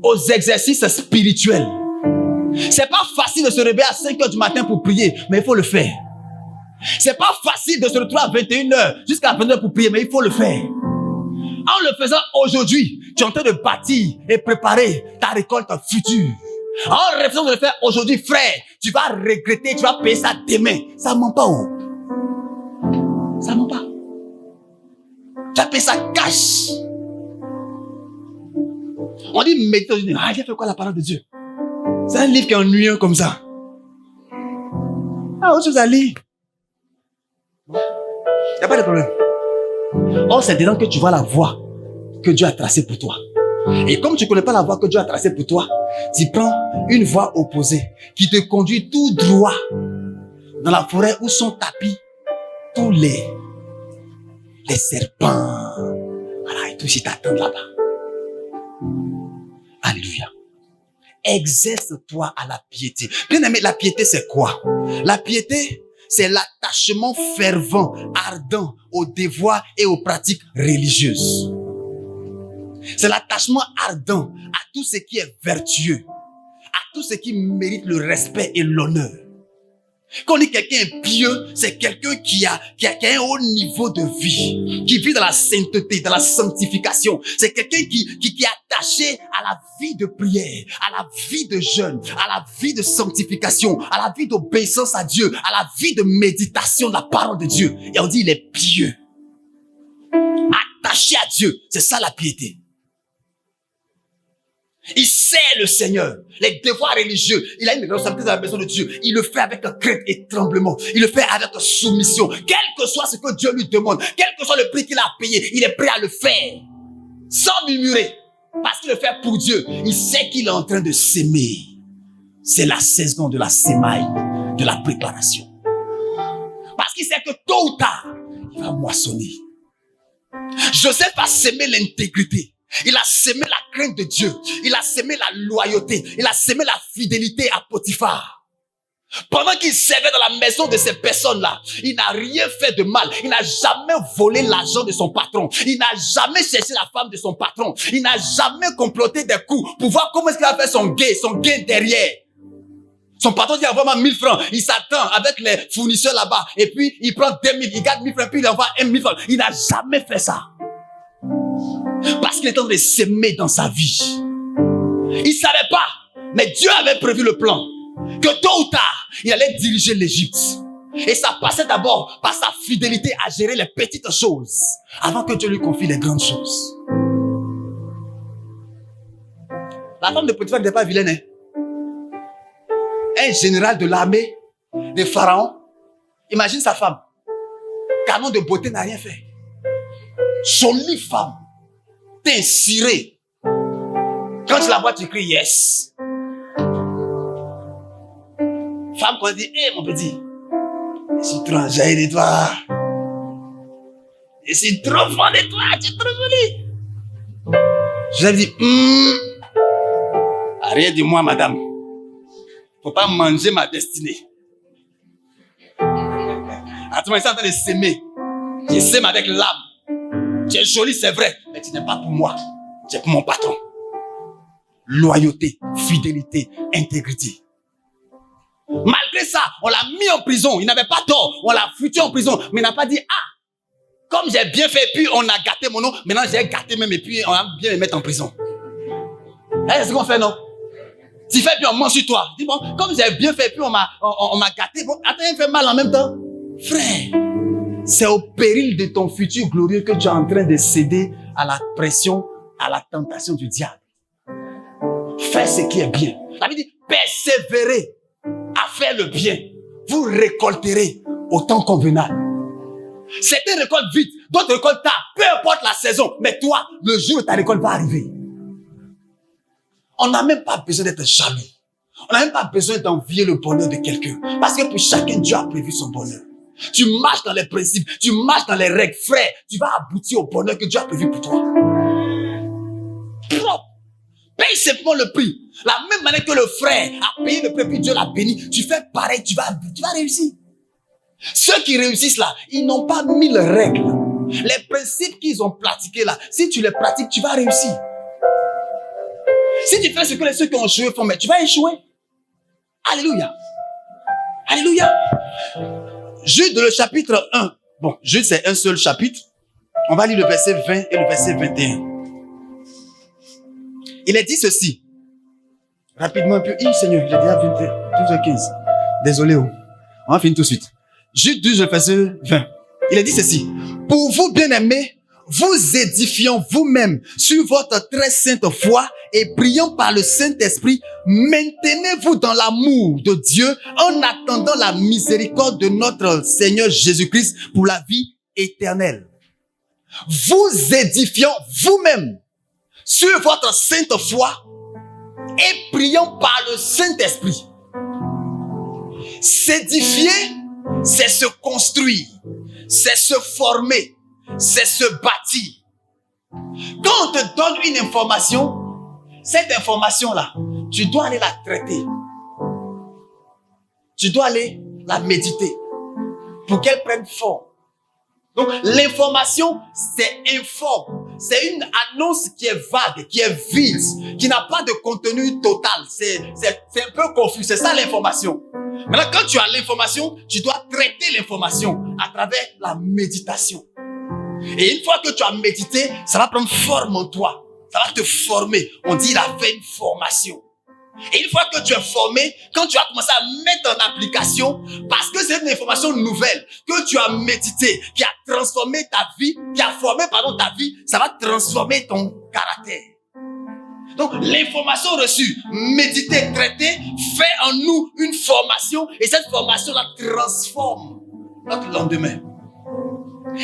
aux exercices spirituels. C'est pas facile de se réveiller à 5 heures du matin pour prier, mais il faut le faire. C'est pas facile de se retrouver à 21h jusqu'à 22h pour prier, mais il faut le faire. En le faisant aujourd'hui, tu es en train de bâtir et préparer ta récolte future. En refusant de le faire aujourd'hui, frère, tu vas regretter, tu vas payer ça demain. Ça ment pas, oh. Ça ment pas. Tu vas payer ça cash. On dit méditer, ah, il a fait quoi la parole de Dieu? C'est un livre qui est ennuyeux comme ça. Ah, autre chose à lire. Il n'y a pas de problème. Or, c'est dedans que tu vois la voie que Dieu a tracée pour toi. Et comme tu ne connais pas la voie que Dieu a tracée pour toi, tu prends une voie opposée qui te conduit tout droit dans la forêt où sont tapis tous les serpents. Voilà, et tout si t'attendent là-bas. Alléluia. Exerce-toi à la piété. Bien aimé, la piété c'est quoi? La piété, c'est l'attachement fervent, ardent aux devoirs et aux pratiques religieuses. C'est l'attachement ardent à tout ce qui est vertueux, à tout ce qui mérite le respect et l'honneur. Quand on dit quelqu'un est pieux, c'est quelqu'un qui a un haut niveau de vie, qui vit dans la sainteté, dans la sanctification. C'est quelqu'un qui est attaché à la vie de prière, à la vie de jeûne, à la vie de sanctification, à la vie d'obéissance à Dieu, à la vie de méditation de la parole de Dieu. Et on dit il est pieux. Attaché à Dieu, c'est ça la piété. Il sait le Seigneur, les devoirs religieux. Il a une responsabilité dans la maison de Dieu. Il le fait avec crainte et tremblement. Il le fait avec soumission. Quel que soit ce que Dieu lui demande, quel que soit le prix qu'il a payé, il est prêt à le faire. Sans murmurer. Parce qu'il le fait pour Dieu. Il sait qu'il est en train de s'aimer. C'est la saison de la sémaille, de la préparation. Parce qu'il sait que tôt ou tard, il va moissonner. Joseph a sémé l'intégrité. Il a sémé la crainte de Dieu. Il a sémé la loyauté. Il a sémé la fidélité à Potiphar. Pendant qu'il servait dans la maison de ces personnes-là, il n'a rien fait de mal. Il n'a jamais volé l'argent de son patron. Il n'a jamais cherché la femme de son patron. Il n'a jamais comploté des coups pour voir comment est-ce qu'il a fait son gain derrière. Son patron dit envoie-moi 1000 francs. Il s'attend avec les fournisseurs là-bas. Et puis, il prend 2000, il garde 1000 francs, puis il envoie 1000 francs. Il n'a jamais fait ça. Parce qu'il est en train de s'aimer dans sa vie. Il savait pas, mais Dieu avait prévu le plan. Que tôt ou tard, il allait diriger l'Égypte. Et ça passait d'abord par sa fidélité à gérer les petites choses, avant que Dieu lui confie les grandes choses. La femme de Potiphar n'était pas vilaine, hein? Un général de l'armée de Pharaon, imagine sa femme. Canon de beauté n'a rien fait. Jolie femme. T'es ciré. Quand tu la vois, tu cries yes. Femme, quand elle dit, hé, mon petit, je suis trop enjaillé de toi. Je suis trop fond de toi, tu es trop jolie. Je lui dis, rien de moi, madame. Faut pas manger ma destinée. Attends, ils sont en train de s'aimer. Je s'aime avec l'âme. Tu es jolie, c'est vrai, mais tu n'es pas pour moi. Tu es pour mon patron. Loyauté, fidélité, intégrité. Malgré ça, on l'a mis en prison. Il n'avait pas tort. On l'a foutu en prison. Mais il n'a pas dit, comme j'ai bien fait, puis on a gâté mon nom. Maintenant, j'ai gâté même, et puis on a bien me mettre en prison. C'est ce qu'on fait, non? Tu fais, puis on mange sur toi. Dis bon, comme j'ai bien fait, puis on m'a gâté. Bon, attends, il fait mal en même temps. Frère, c'est au péril de ton futur glorieux que tu es en train de céder à la pression, à la tentation du diable. Fais ce qui est bien. La Bible dit, persévérez à faire le bien. Vous récolterez au temps convenable. Certains récoltent vite, d'autres récoltent tard. Peu importe la saison. Mais toi, le jour où ta récolte va arriver. On n'a même pas besoin d'être jaloux. On n'a même pas besoin d'envier le bonheur de quelqu'un. Parce que pour chacun, Dieu a prévu son bonheur. Tu marches dans les principes, tu marches dans les règles. Frère, tu vas aboutir au bonheur que Dieu a prévu pour toi. Propre. Paye simplement le prix. La même manière que le frère a payé le prix, puis Dieu l'a béni. Tu fais pareil, tu vas réussir. Ceux qui réussissent là, ils n'ont pas mis les règles. Les principes qu'ils ont pratiqués là, si tu les pratiques, tu vas réussir. Si tu fais ce que ceux qui ont échoué font, mais tu vas échouer. Alléluia. Alléluia. Jude, le chapitre 1. Bon, Jude, c'est un seul chapitre. On va lire le verset 20 et le verset 21. Il est dit ceci. Rapidement un peu. Seigneur, il est déjà 12h15. Désolé. On va finir tout de suite. Jude 12, le verset 20. Il est dit ceci. Pour vous, bien-aimés, vous édifiant vous-même sur votre très sainte foi et priant par le Saint-Esprit, maintenez-vous dans l'amour de Dieu en attendant la miséricorde de notre Seigneur Jésus-Christ pour la vie éternelle. Vous édifiant vous-même sur votre sainte foi et priant par le Saint-Esprit. S'édifier, c'est se construire, c'est se former, c'est se bâtir. Quand on te donne une information, cette information-là, tu dois aller la traiter. Tu dois aller la méditer pour qu'elle prenne forme. Donc, l'information, c'est informe. C'est une annonce qui est vague, qui est vide, qui n'a pas de contenu total. C'est un peu confus. C'est ça l'information. Maintenant, quand tu as l'information, tu dois traiter l'information à travers la méditation. Et une fois que tu as médité, ça va prendre forme en toi. Ça va te former. On dit il a fait une formation. Et une fois que tu es formé, quand tu as commencé à mettre en application, parce que c'est une information nouvelle que tu as médité, qui a transformé ta vie, qui a formé, ta vie, ça va transformer ton caractère. Donc, l'information reçue, méditée, traitée, fait en nous une formation, et cette formation la transforme notre lendemain.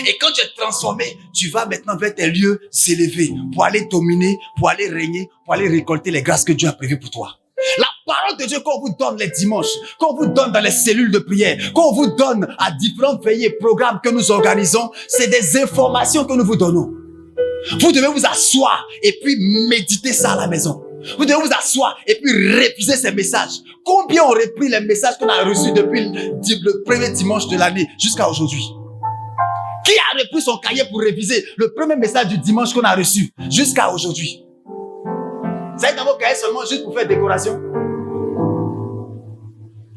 Et quand tu es transformé, tu vas maintenant vers tes lieux s'élever pour aller dominer, pour aller régner, pour aller récolter les grâces que Dieu a prévues pour toi. La parole de Dieu qu'on vous donne les dimanches, qu'on vous donne dans les cellules de prière, qu'on vous donne à différentes veillées, programmes que nous organisons, c'est des informations que nous vous donnons. Vous devez vous asseoir et puis méditer ça à la maison. Vous devez vous asseoir et puis réviser ces messages. Combien ont repris les messages qu'on a reçus depuis le premier dimanche de l'année jusqu'à aujourd'hui? Qui a repris son cahier pour réviser le premier message du dimanche qu'on a reçu jusqu'à aujourd'hui? Vous avez dans vos cahiers seulement juste pour faire décoration?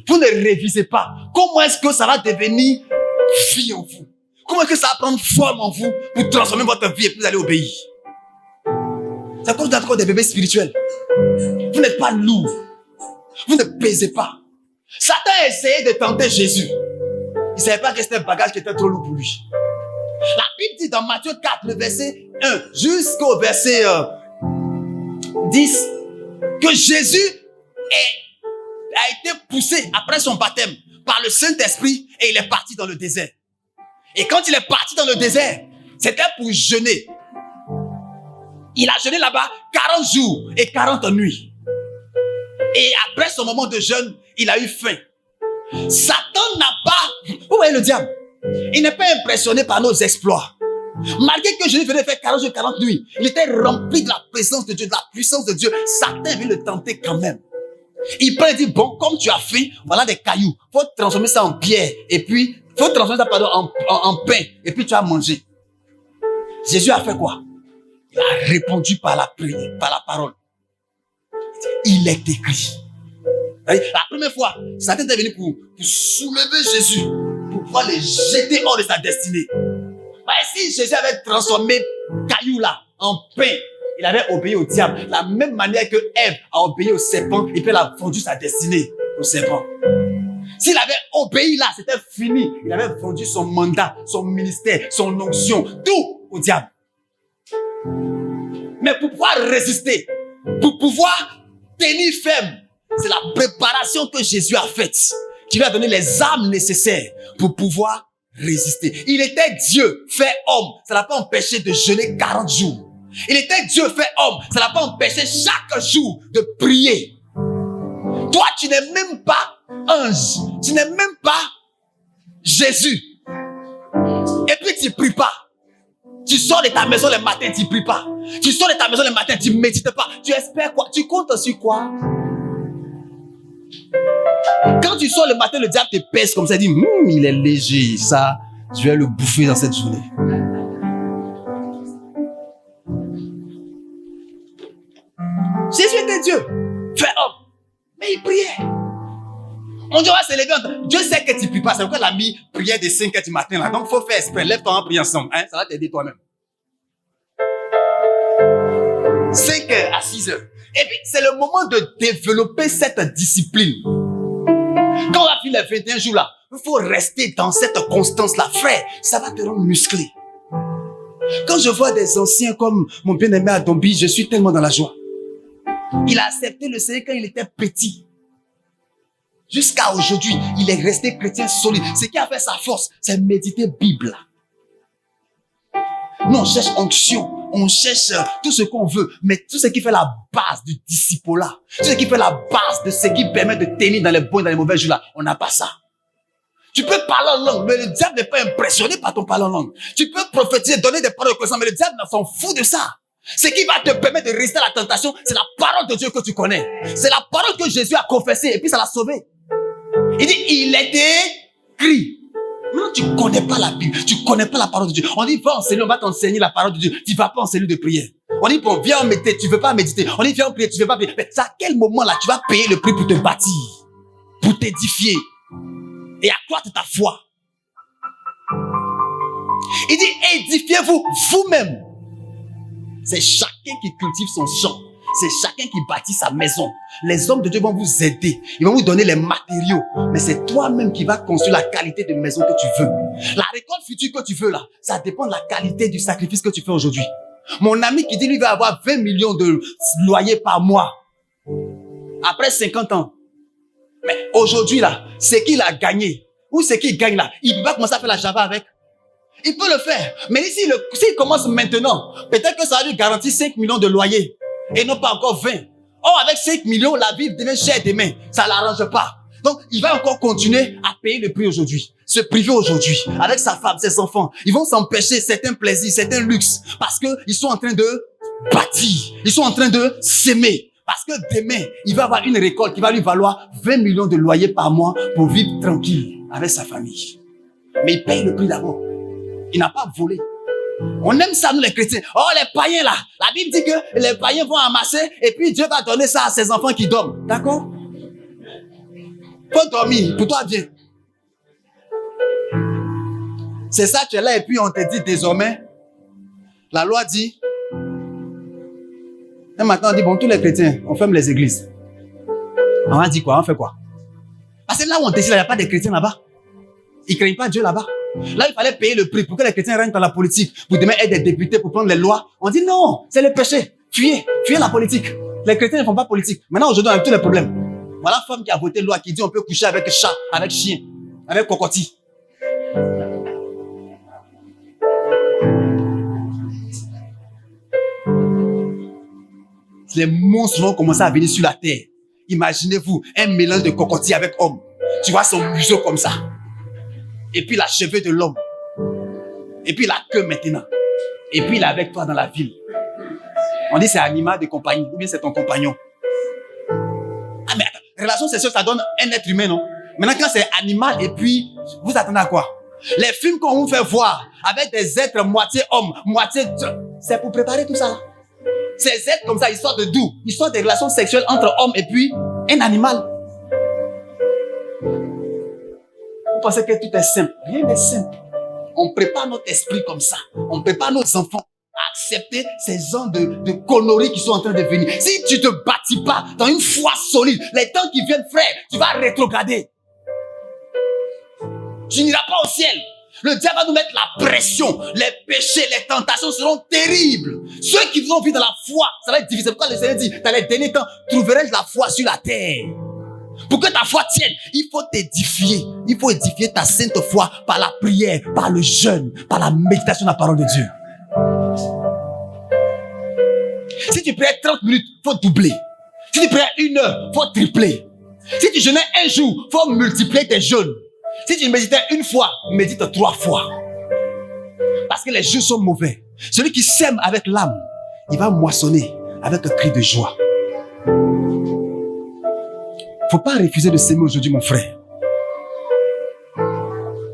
Vous ne révisez pas. Comment est-ce que ça va devenir vie en vous? Comment est-ce que ça va prendre forme en vous pour transformer votre vie et puis vous allez obéir? C'est à cause d'encore des bébés spirituels. Vous n'êtes pas lourd. Vous ne pesez pas. Satan a essayé de tenter Jésus. Il ne savait pas que c'était un bagage qui était trop lourd pour lui. La Bible dit dans Matthieu 4, le verset 1 jusqu'au verset 10, que Jésus a été poussé après son baptême par le Saint-Esprit et il est parti dans le désert. Et quand il est parti dans le désert, c'était pour jeûner. Il a jeûné là-bas 40 jours et 40 nuits. Et après son moment de jeûne, il a eu faim. Satan n'a pas... Vous voyez le diable? Il n'est pas impressionné par nos exploits. Malgré que Jésus venait faire 40 jours et 40 nuits, il était rempli de la présence de Dieu, de la puissance de Dieu. Satan veut le tenter quand même. Il prend et dit, bon, comme tu as faim, voilà des cailloux. Il faut transformer ça en pierre. Et puis, il faut transformer ça en pain. Et puis, tu as mangé. Jésus a fait quoi? Il a répondu par la prière, par la parole. Il est écrit. La première fois, Satan est venu pour soulever Jésus, pour pouvoir le jeter hors de sa destinée. Si Jésus avait transformé caillou là en pain, il avait obéi au diable. La même manière que Ève a obéi au serpent et puis elle a vendu sa destinée au serpent. S'il avait obéi là, c'était fini. Il avait vendu son mandat, son ministère, son onction, tout au diable. Mais pour pouvoir résister, pour pouvoir tenir ferme, c'est la préparation que Jésus a faite qui lui a donné les armes nécessaires pour pouvoir résister. Il était Dieu fait homme. Ça n'a pas empêché de jeûner 40 jours. Il était Dieu fait homme. Ça n'a pas empêché chaque jour de prier. Toi, tu n'es même pas ange. Tu n'es même pas Jésus. Et puis tu ne pries pas. Tu sors de ta maison le matin, tu ne pries pas. Tu sors de ta maison le matin, tu ne médites pas. Tu espères quoi? Tu comptes sur quoi? Quand tu sors le matin, le diable te pèse comme ça, il dit, il est léger, ça, je vais le bouffer dans cette journée. Jésus était Dieu, fait homme, mais il priait. On dit, on va se lever. Dieu sait que tu ne pries pas. C'est pourquoi il a mis prière de 5 heures du matin là. Donc, il faut faire exprès. Lève-toi en priant ensemble. Hein? Ça va t'aider toi-même. 5 heures à 6 heures. Et puis, c'est le moment de développer cette discipline. Quand on a fini les 21 jours là, il faut rester dans cette constance-là. Frère, ça va te rendre musclé. Quand je vois des anciens comme mon bien-aimé Adombi, je suis tellement dans la joie. Il a accepté le Seigneur quand il était petit. Jusqu'à aujourd'hui, il est resté chrétien solide. Ce qui a fait sa force, c'est méditer Bible. Nous, on cherche onction, on cherche tout ce qu'on veut, mais tout ce qui fait la base du disciple-là, tout ce qui fait la base de ce qui permet de tenir dans les bons et dans les mauvais jours-là, on n'a pas ça. Tu peux parler en langue, mais le diable n'est pas impressionné par ton parler en langue. Tu peux prophétiser, donner des paroles de connaissance, mais le diable s'en fout de ça. Ce qui va te permettre de résister à la tentation, c'est la parole de Dieu que tu connais. C'est la parole que Jésus a confessée et puis ça l'a sauvé. Il dit, il était écrit. Maintenant, tu ne connais pas la Bible, tu ne connais pas la parole de Dieu. On dit, va enseigner, on va t'enseigner la parole de Dieu. Tu ne vas pas en cellule de prière. On dit, bon, viens en méditer, tu ne veux pas méditer. On dit, viens en prier, tu ne veux pas prier. Mais c'est à quel moment là, tu vas payer le prix pour te bâtir, pour t'édifier et accroître ta foi. Il dit, édifiez-vous vous-même. C'est chacun qui cultive son champ. C'est chacun qui bâtit sa maison. Les hommes de Dieu vont vous aider. Ils vont vous donner les matériaux. Mais c'est toi-même qui vas construire la qualité de maison que tu veux. La récolte future que tu veux là, ça dépend de la qualité du sacrifice que tu fais aujourd'hui. Mon ami qui dit lui va avoir 20 millions de loyers par mois. Après 50 ans. Mais aujourd'hui là, ce qu'il a gagné, ou ce qu'il gagne là, il va commencer à faire la Java avec. Il peut le faire. Mais s'il commence maintenant, peut-être que ça va lui garantir 5 millions de loyers. Et non pas encore 20. Or, avec 5 millions, la vie devient chère demain. Ça l'arrange pas. Donc, il va encore continuer à payer le prix aujourd'hui. Se priver aujourd'hui. Avec sa femme, ses enfants. Ils vont s'empêcher certains plaisirs, certains luxes. Parce que ils sont en train de bâtir. Ils sont en train de s'aimer. Parce que demain, il va avoir une récolte qui va lui valoir 20 millions de loyers par mois pour vivre tranquille avec sa famille. Mais il paye le prix d'abord. Il n'a pas volé. On aime ça, nous les chrétiens. Oh, les païens là. La Bible dit que les païens vont amasser et puis Dieu va donner ça à ses enfants qui dorment. D'accord? Faut dormir. Pour toi, viens. C'est ça, tu es là et puis on te dit désormais, la loi dit, et maintenant on dit, bon, tous les chrétiens, on ferme les églises. On a dit quoi? On fait quoi? Parce que là où on décide, il n'y a pas de chrétiens là-bas. Ils ne craignent pas Dieu là-bas. Là, il fallait payer le prix pour que les chrétiens rentrent dans la politique, pour demain être des députés, pour prendre les lois. On dit non, c'est le péché. Fuyez la politique. Les chrétiens ne font pas politique. Maintenant, aujourd'hui, on a tous les problèmes. Voilà la femme qui a voté loi, qui dit on peut coucher avec chat, avec chien, avec cocotti. Les monstres vont commencer à venir sur la terre. Imaginez-vous, un mélange de cocotti avec homme. Tu vois son museau comme ça. Et puis la cheveux de l'homme. Et puis la queue maintenant. Et puis il est avec toi dans la ville. On dit c'est animal de compagnie. Ou bien c'est ton compagnon. Ah mais attends, relation sexuelle ça donne un être humain, non? Maintenant quand c'est animal et puis vous attendez à quoi? Les films qu'on vous fait voir avec des êtres moitié hommes, moitié... C'est pour préparer tout ça là. Ces êtres comme ça, histoire de d'où? Histoire des relations sexuelles entre hommes et puis un animal. Vous pensez que tout est simple? Rien n'est simple. On prépare notre esprit comme ça. On prépare nos enfants à accepter ces gens de conneries qui sont en train de venir. Si tu ne te bâtis pas dans une foi solide, les temps qui viennent, frère, tu vas rétrograder. Tu n'iras pas au ciel. Le diable va nous mettre la pression. Les péchés, les tentations seront terribles. Ceux qui vont vivre dans la foi, ça va être difficile. Pourquoi le Seigneur dit, dans les derniers temps, trouverai-je la foi sur la terre? Pour que ta foi tienne, il faut t'édifier. Il faut édifier ta sainte foi par la prière, par le jeûne, par la méditation de la parole de Dieu. Si tu pries 30 minutes, il faut doubler. Si tu pries 1 heure, il faut tripler. Si tu jeûnais un jour, il faut multiplier tes jeûnes. Si tu méditais 1 fois, médite 3 fois. Parce que les jeux sont mauvais. Celui qui sème avec l'âme, il va moissonner avec un cri de joie. Faut pas refuser de s'aimer aujourd'hui, mon frère.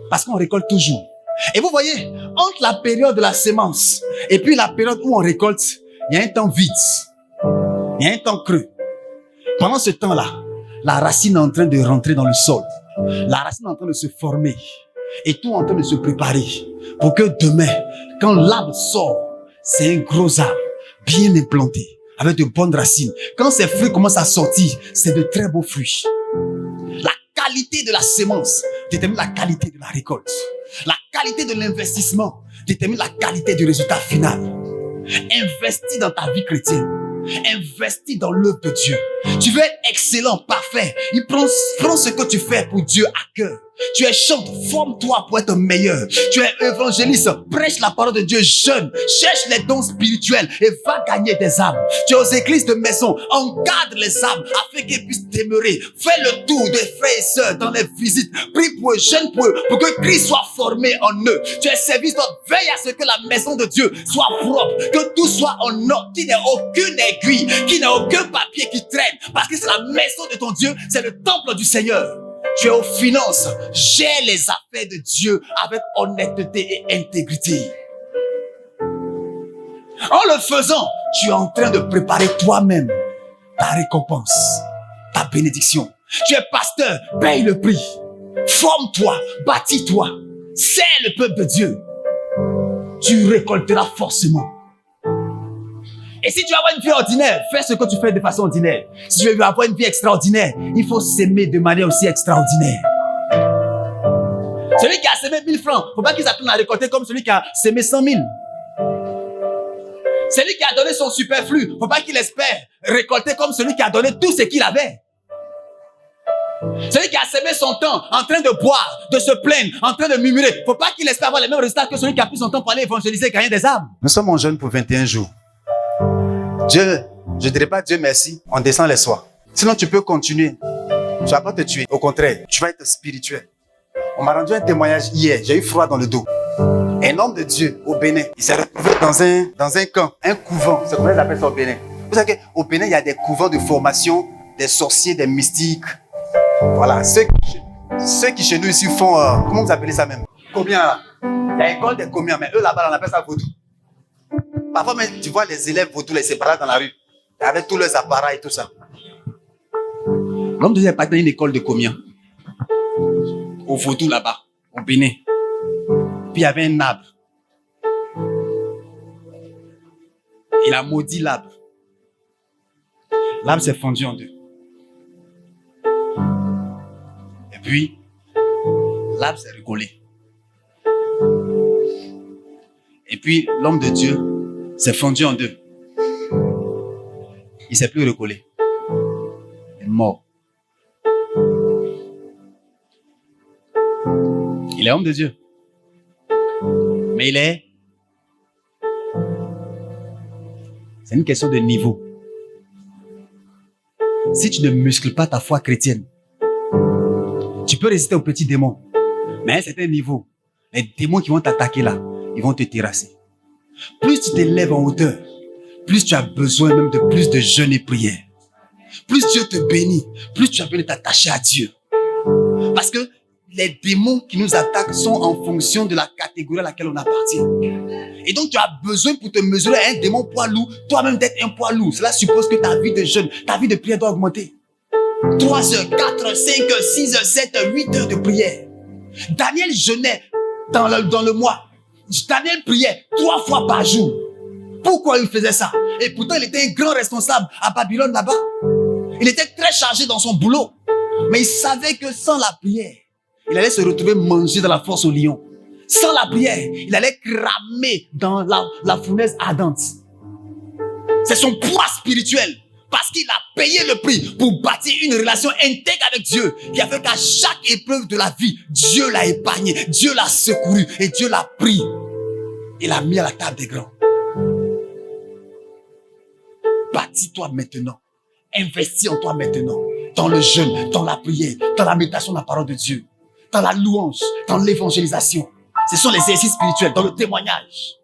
Parce qu'on récolte toujours. Et vous voyez, entre la période de la sémence et puis la période où on récolte, il y a un temps vide. Il y a un temps creux. Pendant ce temps-là, la racine est en train de rentrer dans le sol. La racine est en train de se former. Et tout est en train de se préparer. Pour que demain, quand l'arbre sort, c'est un gros arbre, bien implanté, avec de bonnes racines. Quand ces fruits commencent à sortir, c'est de très beaux fruits. La qualité de la sémence détermine la qualité de la récolte. La qualité de l'investissement détermine la qualité du résultat final. Investis dans ta vie chrétienne. Investis dans l'œuvre de Dieu. Tu veux être excellent, parfait. Prends ce que tu fais pour Dieu à cœur. Tu es chante, forme-toi pour être meilleur. Tu es évangéliste, prêche la parole de Dieu jeune. Cherche les dons spirituels et va gagner des âmes. Tu es aux églises de maison, encadre les âmes afin qu'elles puissent demeurer. Fais le tour des frères et sœurs dans les visites. Prie pour eux, jeûne pour eux, pour que Christ soit formé en eux. Tu es service, veille à ce que la maison de Dieu soit propre, que tout soit en ordre, qu'il n'y ait aucune aiguille, qu'il n'y ait aucun papier qui traîne. Parce que c'est la maison de ton Dieu, c'est le temple du Seigneur. Tu es aux finances, gère les affaires de Dieu avec honnêteté et intégrité. En le faisant, tu es en train de préparer toi-même ta récompense, ta bénédiction. Tu es pasteur, paye le prix. Forme-toi, bâtis-toi, sers le peuple de Dieu. Tu récolteras forcément. Et si tu veux avoir une vie ordinaire, fais ce que tu fais de façon ordinaire. Si tu veux avoir une vie extraordinaire, il faut s'aimer de manière aussi extraordinaire. Celui qui a semé 1000 francs, faut pas qu'il s'attende à récolter comme celui qui a semé 100 000. Celui qui a donné son superflu, faut pas qu'il espère récolter comme celui qui a donné tout ce qu'il avait. Celui qui a semé son temps en train de boire, de se plaindre, en train de murmurer, faut pas qu'il espère avoir les mêmes résultats que celui qui a pris son temps pour aller évangéliser et gagner des âmes. Nous sommes en jeûne pour 21 jours. Dieu, je ne dirais pas Dieu merci, on descend les soirs. Sinon tu peux continuer. Tu ne vas pas te tuer. Au contraire, tu vas être spirituel. On m'a rendu un témoignage hier, j'ai eu froid dans le dos. Un homme de Dieu au Bénin, il s'est retrouvé dans un camp, un couvent. C'est comment ils appellent ça au Bénin. Vous savez qu'au Bénin, il y a des couvents de formation, des sorciers, des mystiques. Voilà, ceux qui chez nous ici font, comment vous appelez ça même? Combien? Il y a l'école des combien, mais eux là-bas, on appelle ça vaudou. Parfois, même, tu vois les élèves vaudou, les séparés dans la rue, avec tous leurs appareils et tout ça. L'homme de Dieu est parti dans une école de combien? Au vaudou là-bas, au Bénin. Puis il y avait un arbre. Il a maudit l'arbre. L'arbre s'est fendu en deux. Et puis, l'arbre s'est rigolé. Et puis, l'homme de Dieu s'est fendu en deux. Il ne s'est plus recollé. Il est mort. Il est homme de Dieu. Mais il est... C'est une question de niveau. Si tu ne muscles pas ta foi chrétienne, tu peux résister aux petits démons. Mais à un certain niveau, les démons qui vont t'attaquer là, ils vont te terrasser. Plus tu t'élèves en hauteur, plus tu as besoin même de plus de jeûne et prière. Plus Dieu te bénit, plus tu as besoin de t'attacher à Dieu. Parce que les démons qui nous attaquent sont en fonction de la catégorie à laquelle on appartient. Et donc tu as besoin pour te mesurer à un démon poids lourd, toi-même d'être un poids lourd. Cela suppose que ta vie de jeûne, ta vie de prière doit augmenter. 3 heures, 4 heures, 5 heures, 6 heures, 7 heures, 8 heures de prière. Daniel jeûnait dans le mois. Daniel priait 3 fois par jour. Pourquoi il faisait ça? Et pourtant, il était un grand responsable à Babylone là-bas. Il était très chargé dans son boulot. Mais il savait que sans la prière, il allait se retrouver manger dans la fosse au lion. Sans la prière, il allait cramer dans la fournaise ardente. C'est son poids spirituel. Parce qu'il a payé le prix pour bâtir une relation intègre avec Dieu, qui a fait qu'à chaque épreuve de la vie, Dieu l'a épargné, Dieu l'a secouru et Dieu l'a pris et l'a mis à la table des grands. Bâtis-toi maintenant. Investis en toi maintenant. Dans le jeûne, dans la prière, dans la méditation de la parole de Dieu, dans la louange, dans l'évangélisation. Ce sont les exercices spirituels, dans le témoignage.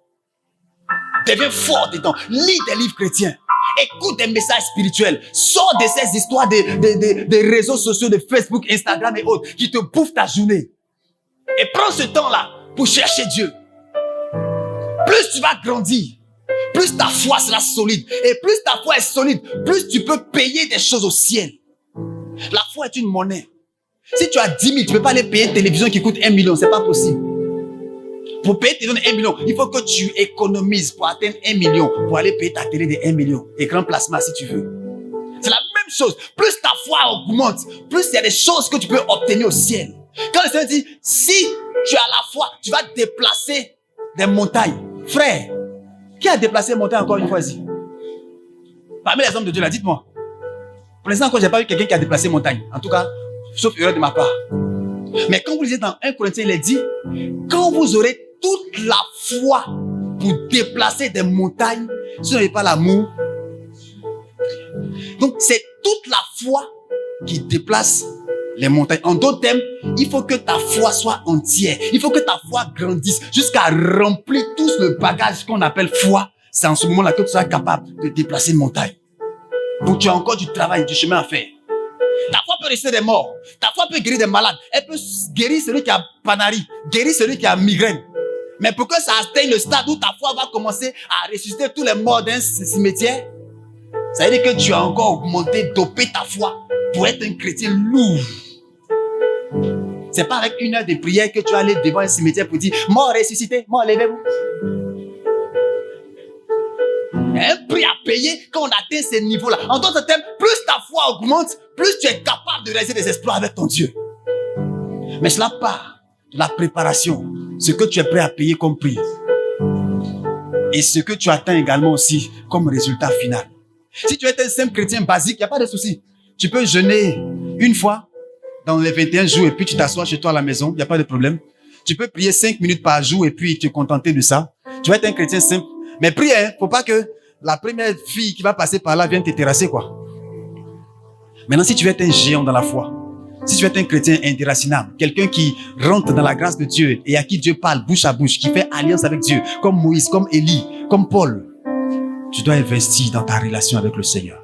Deviens fort dedans. Lis des livres chrétiens. Écoute des messages spirituels. Sors de ces histoires des réseaux sociaux, de Facebook, Instagram et autres, qui te bouffent ta journée. Et prends ce temps-là pour chercher Dieu. Plus tu vas grandir, plus ta foi sera solide. Et plus ta foi est solide, plus tu peux payer des choses au ciel. La foi est une monnaie. Si tu as 10 000, tu ne peux pas aller payer une télévision qui coûte 1 million. Ce n'est pas possible. Pour payer tes 1 million, il faut que tu économises pour atteindre 1 million, pour aller payer ta télé de 1 million. Écran plasma si tu veux. C'est la même chose. Plus ta foi augmente, plus il y a des choses que tu peux obtenir au ciel. Quand le Seigneur dit, si tu as la foi, tu vas déplacer des montagnes. Frère, qui a déplacé les montagnes encore une fois ici? Parmi les hommes de Dieu, là, dites-moi. Pour l'instant, encore, je n'ai pas vu quelqu'un qui a déplacé montagne. En tout cas, sauf erreur de ma part. Mais quand vous lisez dans 1 Corinthiens, il est dit, quand vous aurez toute la foi pour déplacer des montagnes, si vous n'avez pas l'amour. Donc, c'est toute la foi qui déplace les montagnes. En d'autres termes, il faut que ta foi soit entière. Il faut que ta foi grandisse jusqu'à remplir tout le bagage qu'on appelle foi. C'est en ce moment-là que tu seras capable de déplacer une montagne. Donc, tu as encore du travail, du chemin à faire. Ta foi peut rester des morts. Ta foi peut guérir des malades. Elle peut guérir celui qui a panarie, guérir celui qui a migraine. Mais pour que ça atteigne le stade où ta foi va commencer à ressusciter tous les morts d'un cimetière, ça veut dire que tu as encore augmenté, dopé ta foi pour être un chrétien lourd. C'est pas avec 1 heure de prière que tu vas aller devant un cimetière pour dire « Mort ressuscité, mort levez-vous ». Il y a un prix à payer quand on atteint ces niveaux-là. En d'autres termes, plus ta foi augmente, plus tu es capable de réaliser des exploits avec ton Dieu. Mais cela part de la préparation, ce que tu es prêt à payer comme prix. Et ce que tu attends également aussi comme résultat final. Si tu es un simple chrétien basique, il n'y a pas de souci. Tu peux jeûner une fois dans les 21 jours et puis tu t'assois chez toi à la maison, il n'y a pas de problème. Tu peux prier 5 minutes par jour et puis te contenter de ça. Tu vas être un chrétien simple. Mais prie, hein, faut pas que la première fille qui va passer par là vienne te terrasser, quoi. Maintenant, si tu veux être un géant dans la foi, si tu veux être un chrétien indéracinable, quelqu'un qui rentre dans la grâce de Dieu et à qui Dieu parle bouche à bouche, qui fait alliance avec Dieu, comme Moïse, comme Élie, comme Paul, tu dois investir dans ta relation avec le Seigneur.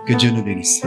Que Dieu nous bénisse.